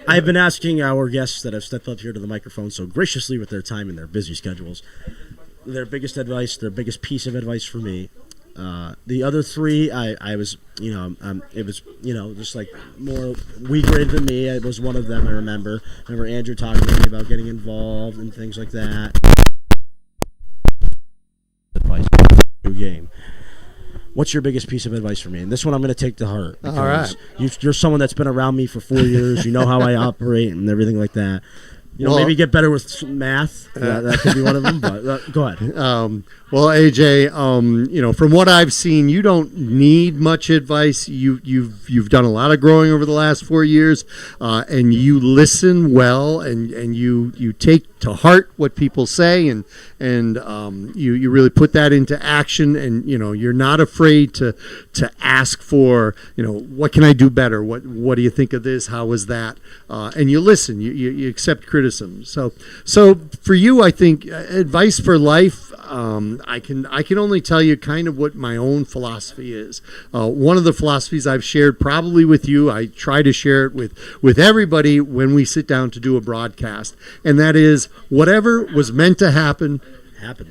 I've been asking our guests that have stepped up here to the microphone so graciously with their time and their busy schedules, their biggest advice, their biggest piece of advice for me. The other three, I was, it was, just like more weak rated than me. It was one of them. I remember Andrew talking to me about getting involved and things like that. Advice, new game. What's your biggest piece of advice for me? And this one I'm going to take to heart. All right. You're someone that's been around me for 4 years. You know how I operate and everything like that. Well, maybe get better with math. That could be one of them. But go ahead. Well, AJ, from what I've seen, you don't need much advice. You've done a lot of growing over the last 4 years, and you listen well, and you take to heart what people say, and you really put that into action, and you're not afraid to ask for what can I do better? What do you think of this? How was that? And you listen. You accept criticism. So for you, I think advice for life. I can only tell you kind of what my own philosophy is. One of the philosophies I've shared probably with you, I try to share it with everybody when we sit down to do a broadcast, and that is whatever was meant to happen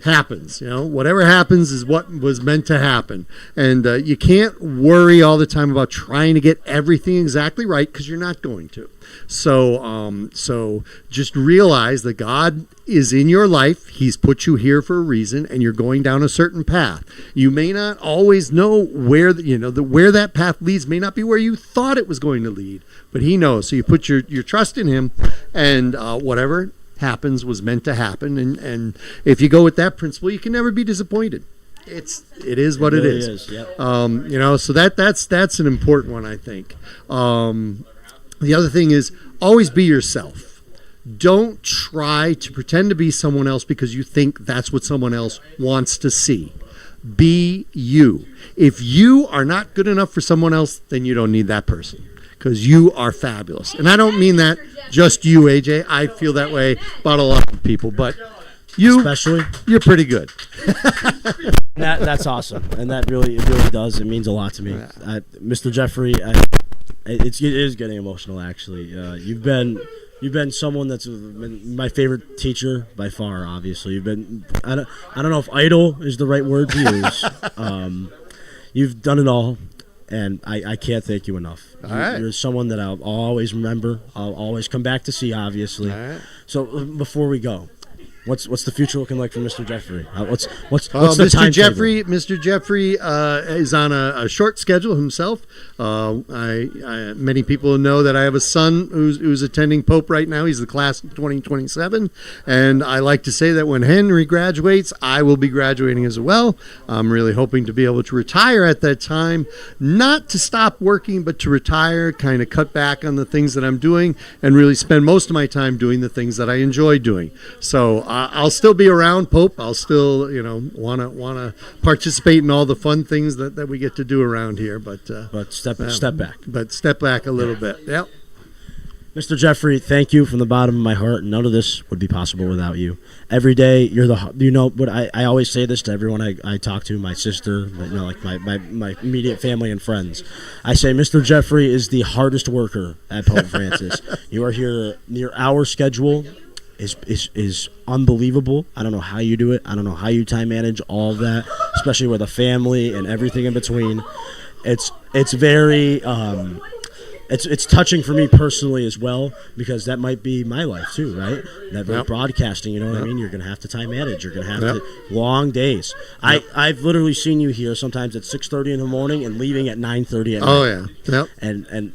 happens. Whatever happens is what was meant to happen, and you can't worry all the time about trying to get everything exactly right, because you're not going to. So just realize that God is in your life. He's put you here for a reason, and you're going down a certain path. You may not always know where where that path leads. May not be where you thought it was going to lead, but He knows. So you put your trust in Him, and whatever happens was meant to happen. And if you go with that principle, you can never be disappointed. It is what it really is. Yep. So that's an important one, I think. The other thing is always be yourself. Don't try to pretend to be someone else because you think that's what someone else wants to see. Be you. If you are not good enough for someone else, then you don't need that person, because you are fabulous. And I don't mean that just you, AJ. I feel that way about a lot of people, but you, especially, you're pretty good. That's awesome, and it really does. It means a lot to me, Mr. Jeffrey. It is getting emotional, actually. You've been someone that's been my favorite teacher by far. Obviously, you've been. I don't know if idol is the right word to use. You've done it all, and I can't thank you enough. You're someone that I'll always remember. I'll always come back to see. Obviously. All right. So before we go, what's the future looking like for Mr. Jeffrey? What's the Mr. timetable? Mr. Jeffrey is on a short schedule himself. Many people know that I have a son who's attending Pope right now. He's the class of 2027, and I like to say that when Henry graduates, I will be graduating as well. I'm really hoping to be able to retire at that time, not to stop working, but to retire, kind of cut back on the things that I'm doing, and really spend most of my time doing the things that I enjoy doing. So I'll still be around, Pope. I'll still, wanna participate in all the fun things that we get to do around here. But step back. But step back a little bit. Yep. Mr. Jeffrey, thank you from the bottom of my heart. None of this would be possible without you. Every day, you're but I always say this to everyone I talk to, my sister, like my immediate family and friends. I say, Mr. Jeffrey is the hardest worker at Pope Francis. You are here, your hour schedule is unbelievable. I don't know how you do it. I don't know how you time manage all of that, especially with a family and everything in between. It's very... It's touching for me personally as well, because that might be my life too, right? That broadcasting, you know what I mean? You're going to have to time manage. You're going to have to long days. I've literally seen you here sometimes at 6:30 in the morning and leaving at 9:30 at night. Oh yeah. Yep. And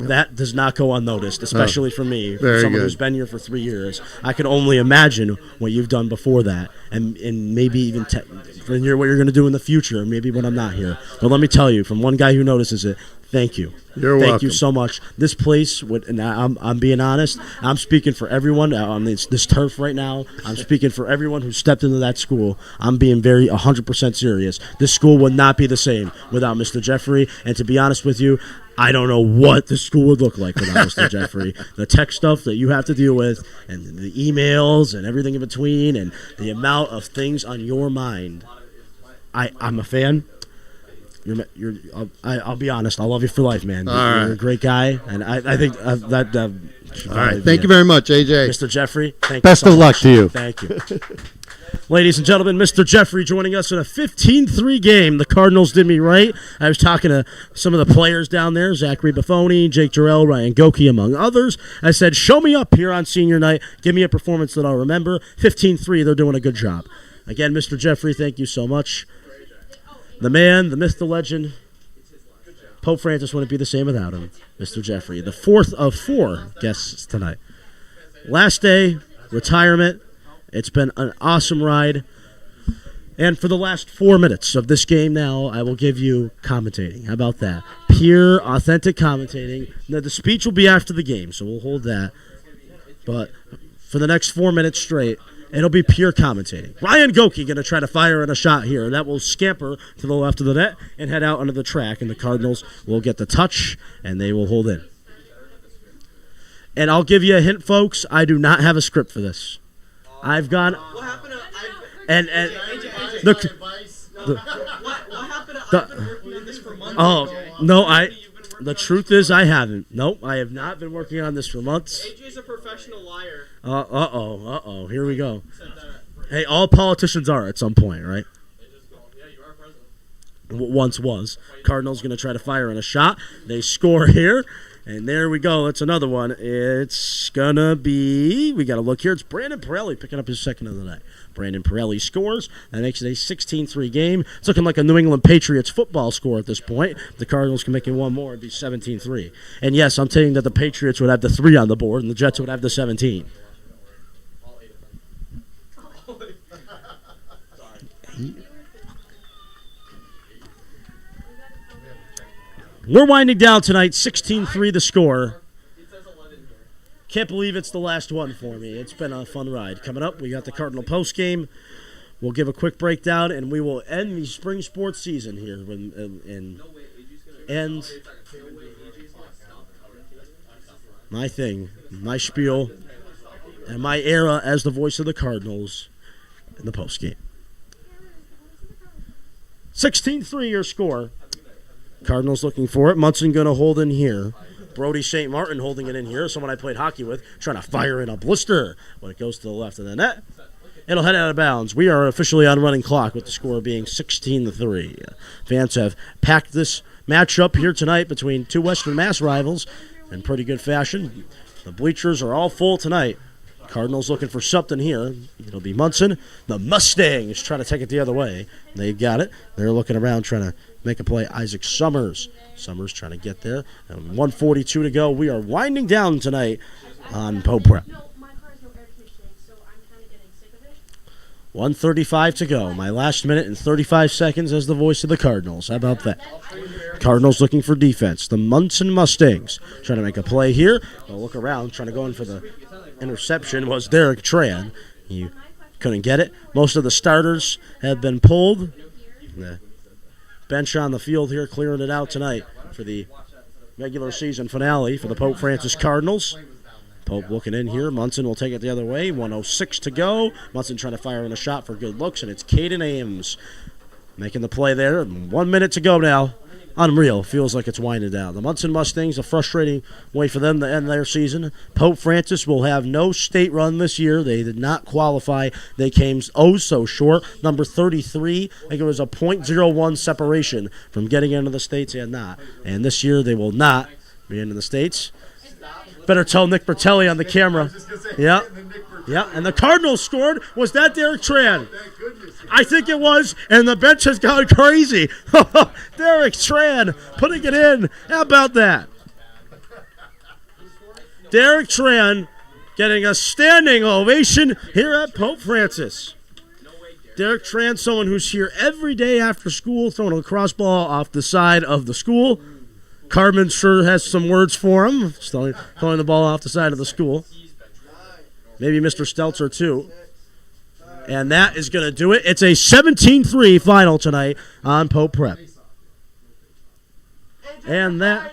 that does not go unnoticed, especially for me, someone who's been here for 3 years. I can only imagine what you've done before that, and maybe even what you're going to do in the future, maybe when I'm not here. But let me tell you, from one guy who notices it, thank you. You're welcome. Thank you so much. This place, and I'm being honest, I'm speaking for everyone on this turf right now. I'm speaking for everyone who stepped into that school. I'm being very 100% serious. This school would not be the same without Mr. Jeffrey, and to be honest with you, I don't know what the school would look like without Mr. Jeffrey. The tech stuff that you have to deal with, and the emails and everything in between, and the amount of things on your mind. I'm a fan. I'll be honest. I love you for life, man. You're a great guy, and I think that. All right. Thank you very much, AJ. Mr. Jeffrey. Best of luck to you. Thank you. Ladies and gentlemen, Mr. Jeffrey joining us in a 15-3 game. The Cardinals did me right. I was talking to some of the players down there, Zachary Buffoni, Jake Jarrell, Ryan Goki, among others. I said, show me up here on senior night. Give me a performance that I'll remember. 15-3, they're doing a good job. Again, Mr. Jeffrey, thank you so much. The man, the myth, the legend. Pope Francis wouldn't be the same without him. Mr. Jeffrey, the fourth of 4 guests tonight. Last day, retirement. It's been an awesome ride. And for the last 4 minutes of this game now, I will give you commentating. How about that? Pure, authentic commentating. Now, the speech will be after the game, so we'll hold that. But for the next 4 minutes straight, it'll be pure commentating. Ryan Goki going to try to fire in a shot here. That will scamper to the left of the net and head out onto the track, and the Cardinals will get the touch, and they will hold in. And I'll give you a hint, folks. I do not have a script for this. I've gone... What happened to... And what happened to... I've been working on this for months. No, the truth is I haven't. Nope, I have not been working on this for months. AJ's a professional liar. Uh-oh. Here we go. Hey, all politicians are at some point, right? Yeah, you are president. Once was. Cardinals going to try to fire in a shot. They score here. And there we go. That's another one. It's going to be, we got to look here. It's Brandon Pirelli picking up his second of the night. Brandon Pirelli scores. That makes it a 16-3 game. It's looking like a New England Patriots football score at this point. The Cardinals can make it one more. It'd be 17-3. And yes, I'm saying that the Patriots would have the 3 on the board and the Jets would have the 17. We're winding down tonight, 16-3 the score. Can't believe it's the last one for me. It's been a fun ride. Coming up, we got the Cardinal post game. We'll give a quick breakdown, and we will end the spring sports season here and end my thing, my spiel, and my era as the voice of the Cardinals in the post game. 16-3 your score. Cardinals looking for it. Monson going to hold in here. Brody St. Martin holding it in here. Someone I played hockey with trying to fire in a blister. When it goes to the left of the net, it'll head out of bounds. We are officially on running clock with the score being 16-3. Fans have packed this matchup here tonight between two Western Mass rivals in pretty good fashion. The bleachers are all full tonight. Cardinals looking for something here. It'll be Monson. The Mustangs trying to take it the other way. They've got it. They're looking around trying to make a play. Isaac Summers. Summers trying to get there. And 1:42 to go. We are winding down tonight on Pope Prep. No, my car has no air conditioning, so I'm kind of getting sick of it. 1:35 to go. My last minute and 35 seconds as the voice of the Cardinals. How about that? Cardinals looking for defense. The Monson Mustangs trying to make a play here. They'll look around, trying to go in for the interception was Derek Tran. He couldn't get it. Most of the starters have been pulled. The bench on the field here clearing it out tonight for the regular season finale for the Pope Francis Cardinals. Pope looking in here. Monson will take it the other way. 1:06 to go. Monson trying to fire in a shot for good looks, and it's Caden Ames making the play there. 1 minute to go now. Unreal. Feels like it's winding down. The Monson Mustangs, a frustrating way for them to end their season. Pope Francis will have no state run this year. They did not qualify. They came oh so short. Number 33, I think it was a .01 separation from getting into the states and not. And this year they will not be into the states. Better tell Nick Bertelli on the camera. Yeah. Yeah, and the Cardinals scored. Was that Derek Tran? I think it was, and the bench has gone crazy. Derek Tran putting it in. How about that? Derek Tran getting a standing ovation here at Pope Francis. Derek Tran, someone who's here every day after school, throwing a lacrosse ball off the side of the school. Carmen sure has some words for him, throwing the ball off the side of the school. Maybe Mr. Stelzer, too. And that is going to do it. It's a 17-3 final tonight on Pope Prep. And that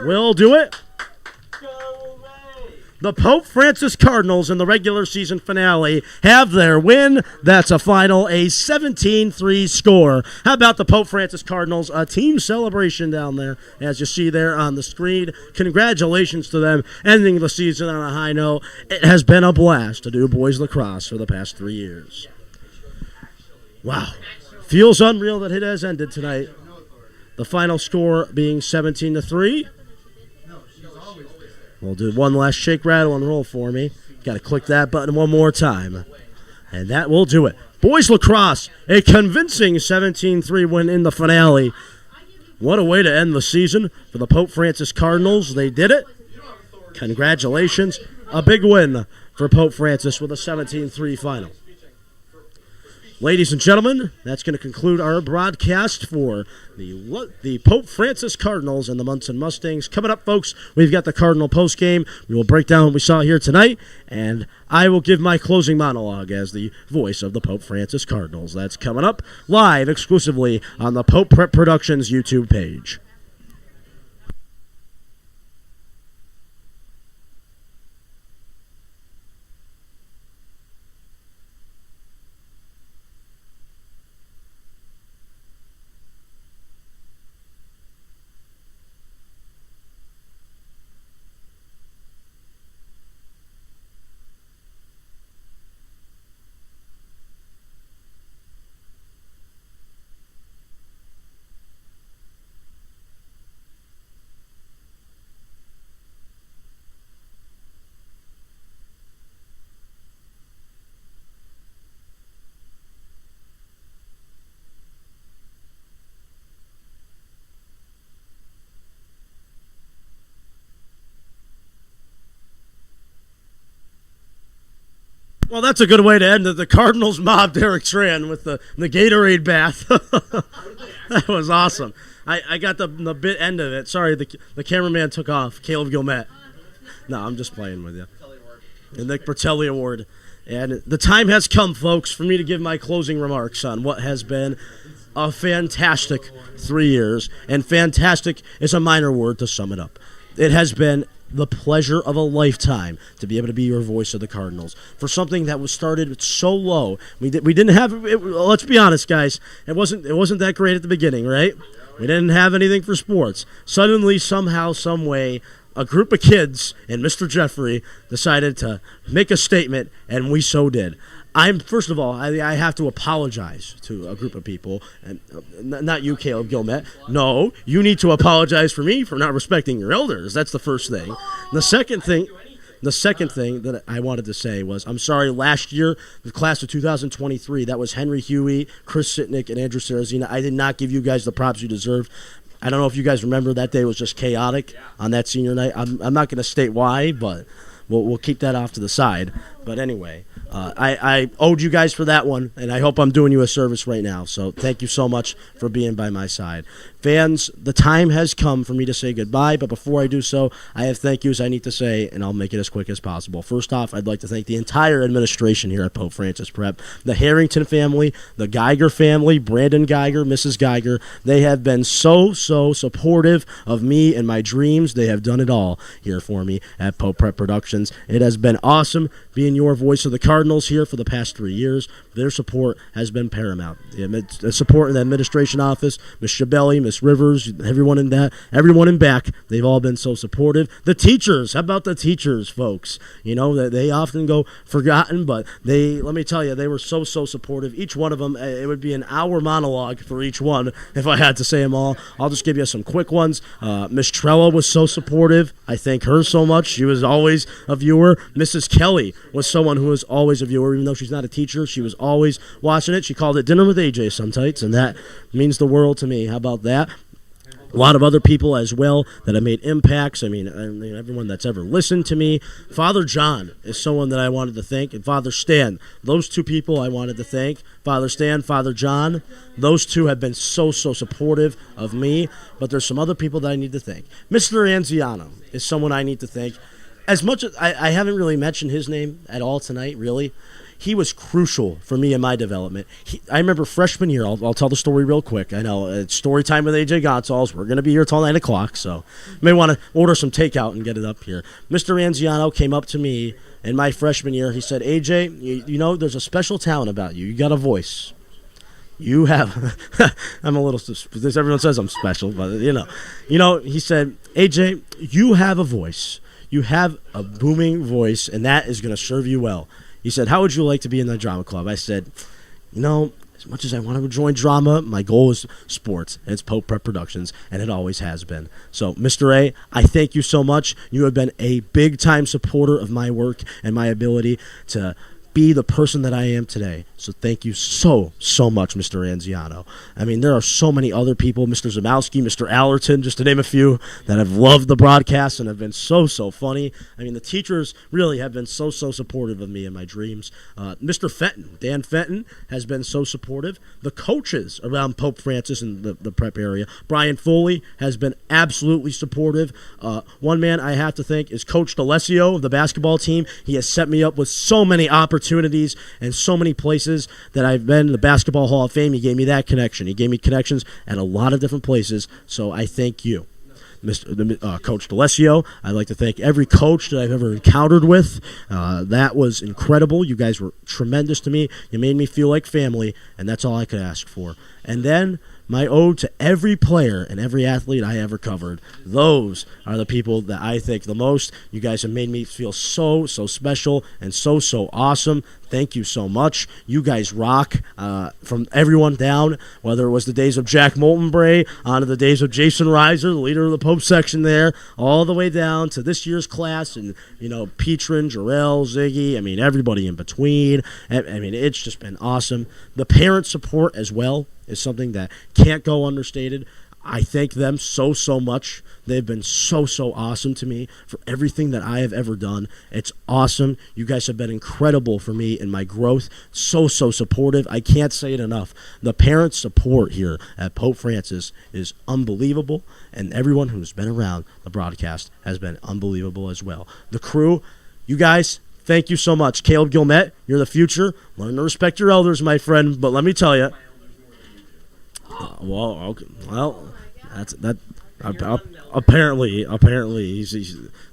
will do it. The Pope Francis Cardinals in the regular season finale have their win. That's a final, a 17-3 score. How about the Pope Francis Cardinals? A team celebration down there, as you see there on the screen. Congratulations to them ending the season on a high note. It has been a blast to do boys lacrosse for the past 3 years. Wow. Feels unreal that it has ended tonight. The final score being 17-3. We'll do one last shake, rattle, and roll for me. Got to click that button one more time. And that will do it. Boys lacrosse, a convincing 17-3 win in the finale. What a way to end the season for the Pope Francis Cardinals. They did it. Congratulations. A big win for Pope Francis with a 17-3 final. Ladies and gentlemen, that's going to conclude our broadcast for the Pope Francis Cardinals and the Monson Mustangs. Coming up, folks, we've got the Cardinal postgame. We will break down what we saw here tonight, and I will give my closing monologue as the voice of the Pope Francis Cardinals. That's coming up live exclusively on the Pope Prep Productions YouTube page. Well, that's a good way to end it. The Cardinals mobbed Derek Tran with the Gatorade bath. That was awesome. I got the bit end of it. Sorry, the cameraman took off. Caleb Gilmet. No, I'm just playing with you. The Nick Bertelli Award. And the time has come, folks, for me to give my closing remarks on what has been a fantastic 3 years. And fantastic is a minor word to sum it up. It has been the pleasure of a lifetime to be able to be your voice of the Cardinals for something that was started so low. We didn't have it, let's be honest, guys. It wasn't that great at the beginning, right? We didn't have anything for sports. Suddenly, somehow, some way, a group of kids and Mr. Jeffrey decided to make a statement, and we so did. First of all, I have to apologize to a group of people, and not you, Caleb Gilmet. No, you need to apologize for me for not respecting your elders. That's the first thing. The second thing that I wanted to say was, I'm sorry, last year, the class of 2023, that was Henry Huey, Chris Sitnik, and Andrew Sarzen. I did not give you guys the props you deserved. I don't know if you guys remember, that day was just chaotic on that senior night. I'm not going to state why, but we'll keep that off to the side. But anyway, I owed you guys for that one, and I hope I'm doing you a service right now. So thank you so much for being by my side. Fans, the time has come for me to say goodbye, but before I do so, I have thank yous I need to say, and I'll make it as quick as possible. First off, I'd like to thank the entire administration here at Pope Francis Prep, the Harrington family, the Geiger family, Brandon Geiger, Mrs. Geiger. They have been so supportive of me and my dreams. They have done it all here for me at Pope Prep Productions. It has been awesome being your voice of the Cardinals here for the past 3 years. Their support has been paramount. The support in the administration office, Ms. Shabelli, Miss Rivers, everyone in back, they've all been so supportive. The teachers, how about the teachers, folks? You know, they often go forgotten, but let me tell you, they were so supportive. Each one of them, it would be an hour monologue for each one if I had to say them all. I'll just give you some quick ones. Miss Trella was so supportive. I thank her so much. She was always a viewer. Mrs. Kelly was someone who was always a viewer, even though she's not a teacher. She was always watching it. She called it Dinner with AJ sometimes, and that means the world to me. How about that? A lot of other people as well that have made impacts. I mean, everyone that's ever listened to me. Father John is someone that I wanted to thank, and Father Stan. Those two people I wanted to thank. Father Stan, Father John. Those two have been so supportive of me, but there's some other people that I need to thank. Mr. Anziano is someone I need to thank. As much as I haven't really mentioned his name at all tonight, really. He was crucial for me in my development. I remember freshman year, I'll tell the story real quick. I know it's story time with AJ Goncalves. We're going to be here till 9 o'clock, so you may want to order some takeout and get it up here. Mr. Anziano came up to me in my freshman year. He said, AJ, you know, there's a special talent about you. You got a voice. You have, I'm a little, everyone says I'm special, but you know, he said, AJ, you have a voice. You have a booming voice, and that is going to serve you well. He said, how would you like to be in the drama club? I said, you know, as much as I want to join drama, my goal is sports, and it's Pope Prep Productions, and it always has been. So, Mr. A, I thank you so much. You have been a big-time supporter of my work and my ability to be the person that I am today. So thank you so much, Mr. Anziano. I mean, there are so many other people, Mr. Zamowski, Mr. Allerton, just to name a few, that have loved the broadcast and have been so funny. I mean, the teachers really have been so supportive of me and my dreams. Mr. Fenton, Dan Fenton, has been so supportive. The coaches around Pope Francis and the prep area, Brian Foley, has been absolutely supportive. One man I have to thank is Coach D'Alessio of the basketball team. He has set me up with so many opportunities and so many places that I've been in the Basketball Hall of Fame. He gave me that connection. He gave me connections at a lot of different places, so I thank you. Coach D'Alessio, I'd like to thank every coach that I've ever encountered with. That was incredible. You guys were tremendous to me. You made me feel like family, and that's all I could ask for. And then my ode to every player and every athlete I ever covered. Those are the people that I thank the most. You guys have made me feel so special and so awesome. Thank you so much. You guys rock. From everyone down, whether it was the days of Jack Moltenbray, on to the days of Jason Reiser, the leader of the Pope section there, all the way down to this year's class, and, you know, Petrin, Jarrell, Ziggy, I mean, everybody in between. I mean, it's just been awesome. The parent support as well is something that can't go understated. I thank them so much. They've been so awesome to me for everything that I have ever done. It's awesome. You guys have been incredible for me in my growth. So supportive. I can't say it enough. The parent support here at Pope Francis is unbelievable, and everyone who's been around the broadcast has been unbelievable as well. The crew, you guys, thank you so much. Caleb Gilmet, you're the future. Learn to respect your elders, my friend, but let me tell you, apparently he's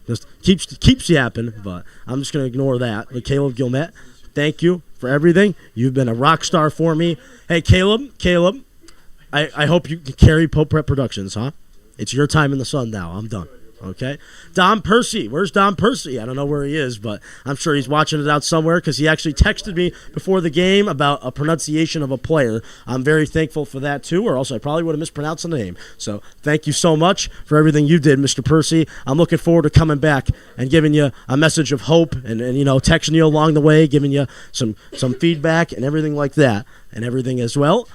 just keeps yapping, but I'm just gonna ignore that. But Caleb Gilmet, thank you for everything. You've been a rock star for me. Hey, Caleb, I hope you can carry Pope Prep Productions, huh? It's your time in the sun now. I'm done. Okay, Don Percy. Where's Don Percy? I don't know where he is, but I'm sure he's watching it out somewhere, because he actually texted me before the game about a pronunciation of a player. I'm very thankful for that too, or else I probably would have mispronounced the name. So thank you so much for everything you did, Mr. Percy. I'm looking forward to coming back and giving you a message of hope, and you know, texting you along the way, giving you some feedback and everything like that, and everything as well.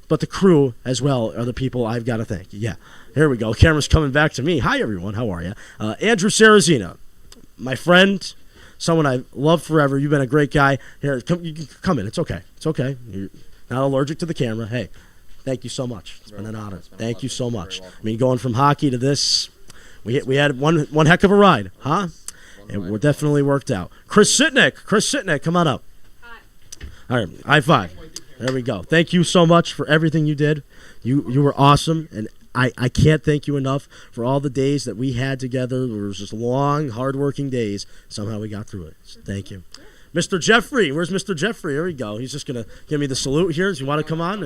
But the crew as well are the people I've got to thank. Yeah, here we go. Camera's coming back to me. Hi, everyone. How are you? Andrew Sarrazina, my friend, someone I've loved forever. You've been a great guy. Here, you can come in. It's okay. It's okay. You're not allergic to the camera. Hey, Thank you so much. It's been an honor. Thank you so much. I mean, going from hockey to this, we had one heck of a ride, huh? And we're definitely worked out. Chris Sitnik, come on up. Hi. All right, high five. There we go. Thank you so much for everything you did. You were awesome, and I can't thank you enough for all the days that we had together. There was just long, hard-working days. Somehow we got through it. So thank you. Mr. Jeffrey, where's Mr. Jeffrey? Here we go. He's just going to give me the salute here. Does he want to come on?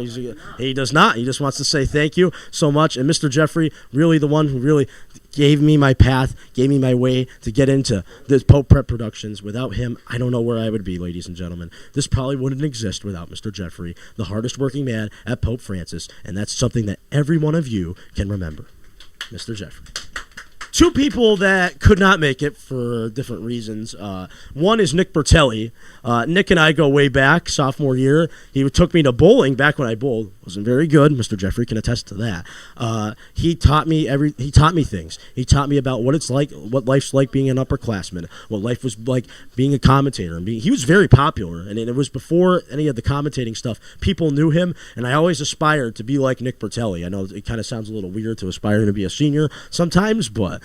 He does not. He just wants to say thank you so much. And Mr. Jeffrey, really the one who really gave me my path, gave me my way to get into this Pope Prep Productions. Without him, I don't know where I would be, ladies and gentlemen. This probably wouldn't exist without Mr. Jeffrey, the hardest working man at Pope Francis. And that's something that every one of you can remember. Mr. Jeffrey. Two people that could not make it for different reasons. One is Nick Bertelli. Nick and I go way back, sophomore year. He took me to bowling back when I bowled. Wasn't very good. Mr. Jeffrey can attest to that. He taught me things. He taught me about what it's like, what life's like being an upperclassman, what life was like being a commentator. He was very popular, and it was before any of the commentating stuff. People knew him, and I always aspired to be like Nick Bertelli. I know it kind of sounds a little weird to aspire to be a senior sometimes, but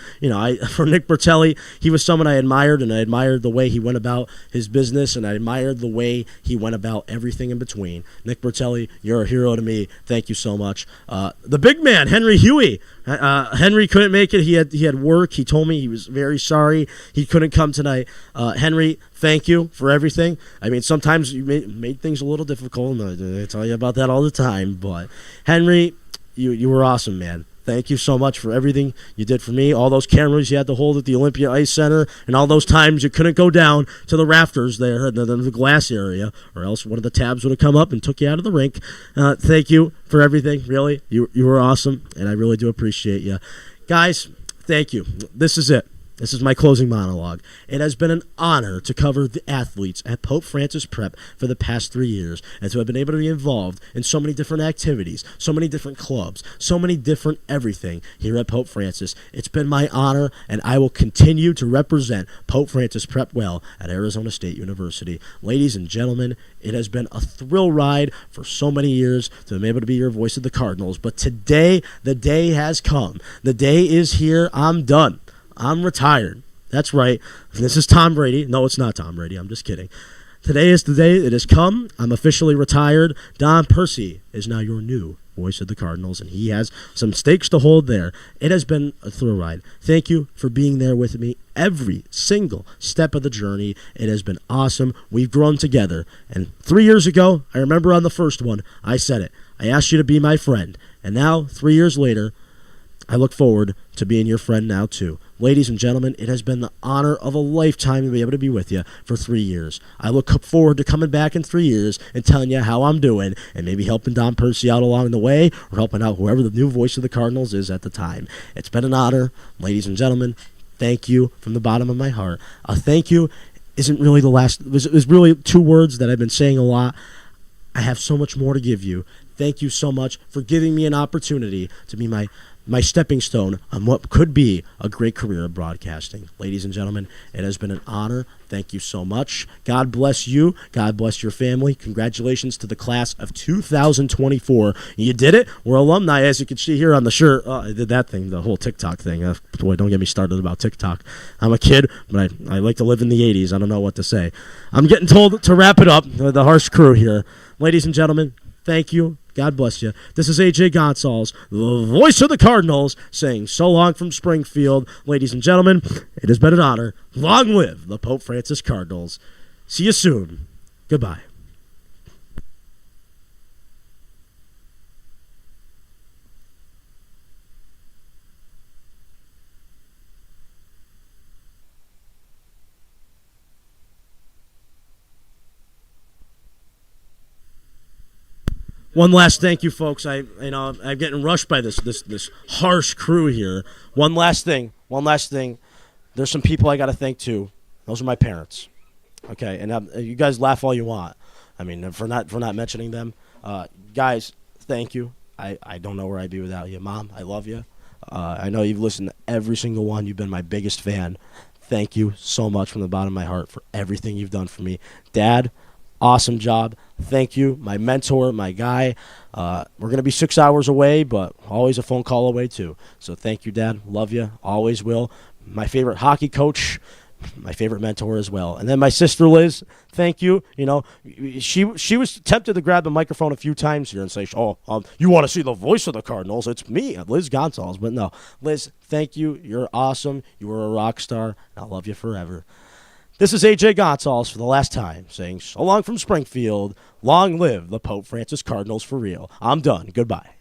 for Nick Bertelli, he was someone I admired, and I admired the way he went about his business, and I admired the way he went about everything in between. Nick Bertelli, you're a hero to me. Thank you so much. The big man, Henry Huey. Henry couldn't make it. He had work. He told me he was very sorry he couldn't come tonight. Henry, thank you for everything. I mean, sometimes you made things a little difficult, and I tell you about that all the time. But Henry, you were awesome, man. Thank you so much for everything you did for me. All those cameras you had to hold at the Olympia Ice Center, and all those times you couldn't go down to the rafters there in the glass area, or else one of the tabs would have come up and took you out of the rink. Thank you for everything, really. You were awesome, and I really do appreciate you. Guys, thank you. This is it. This is my closing monologue. It has been an honor to cover the athletes at Pope Francis Prep for the past 3 years, and to have been able to be involved in so many different activities, so many different clubs, so many different everything here at Pope Francis. It's been my honor, and I will continue to represent Pope Francis Prep well at Arizona State University. Ladies and gentlemen, it has been a thrill ride for so many years to be able to be your voice of the Cardinals, but today, the day has come. The day is here. I'm done. I'm retired. That's right. This is Tom Brady. No, it's not Tom Brady. I'm just kidding. Today is the day it has come. I'm officially retired. Don Percy is now your new voice of the Cardinals, and he has some stakes to hold there. It has been a thrill ride. Thank you for being there with me every single step of the journey. It has been awesome. We've grown together. And 3 years ago, I remember on the first one, I said it. I asked you to be my friend. And now, 3 years later, I look forward to being your friend now, too. Ladies and gentlemen, it has been the honor of a lifetime to be able to be with you for 3 years. I look forward to coming back in 3 years and telling you how I'm doing, and maybe helping Don Percy out along the way, or helping out whoever the new voice of the Cardinals is at the time. It's been an honor. Ladies and gentlemen, thank you from the bottom of my heart. A thank you isn't really the last. It was really 2 words that I've been saying a lot. I have so much more to give you. Thank you so much for giving me an opportunity to be my stepping stone on what could be a great career of broadcasting. Ladies and gentlemen, it has been an honor. Thank you so much. God bless you. God bless your family. Congratulations to the class of 2024. You did it. We're alumni, as you can see here on the shirt. I did that thing, the whole TikTok thing. Boy, don't get me started about TikTok. I'm a kid, but I like to live in the 80s. I don't know what to say. I'm getting told to wrap it up. The harsh crew here. Ladies and gentlemen, thank you. God bless you. This is AJ Goncalves, the voice of the Cardinals, saying so long from Springfield. Ladies and gentlemen, it has been an honor. Long live the Pope Francis Cardinals. See you soon. Goodbye. One last thank you, folks. I'm getting rushed by this harsh crew here. One last thing. There's some people I got to thank too. Those are my parents. Okay, and you guys laugh all you want. I mean, for not mentioning them, guys. Thank you. I don't know where I'd be without you, Mom. I love you. I know you've listened to every single one. You've been my biggest fan. Thank you so much from the bottom of my heart for everything you've done for me, Dad. Awesome job. Thank you, my mentor, my guy. We're going to be 6 hours away, but always a phone call away, too. So thank you, Dad. Love you. Always will. My favorite hockey coach, my favorite mentor as well. And then my sister, Liz, thank you. You know, she was tempted to grab the microphone a few times here and say, you want to see the voice of the Cardinals? It's me, Liz Goncalves. But no, Liz, thank you. You're awesome. You were a rock star. And I'll love you forever. This is AJ Goncalves for the last time saying so long from Springfield. Long live the Pope Francis Cardinals for real. I'm done. Goodbye.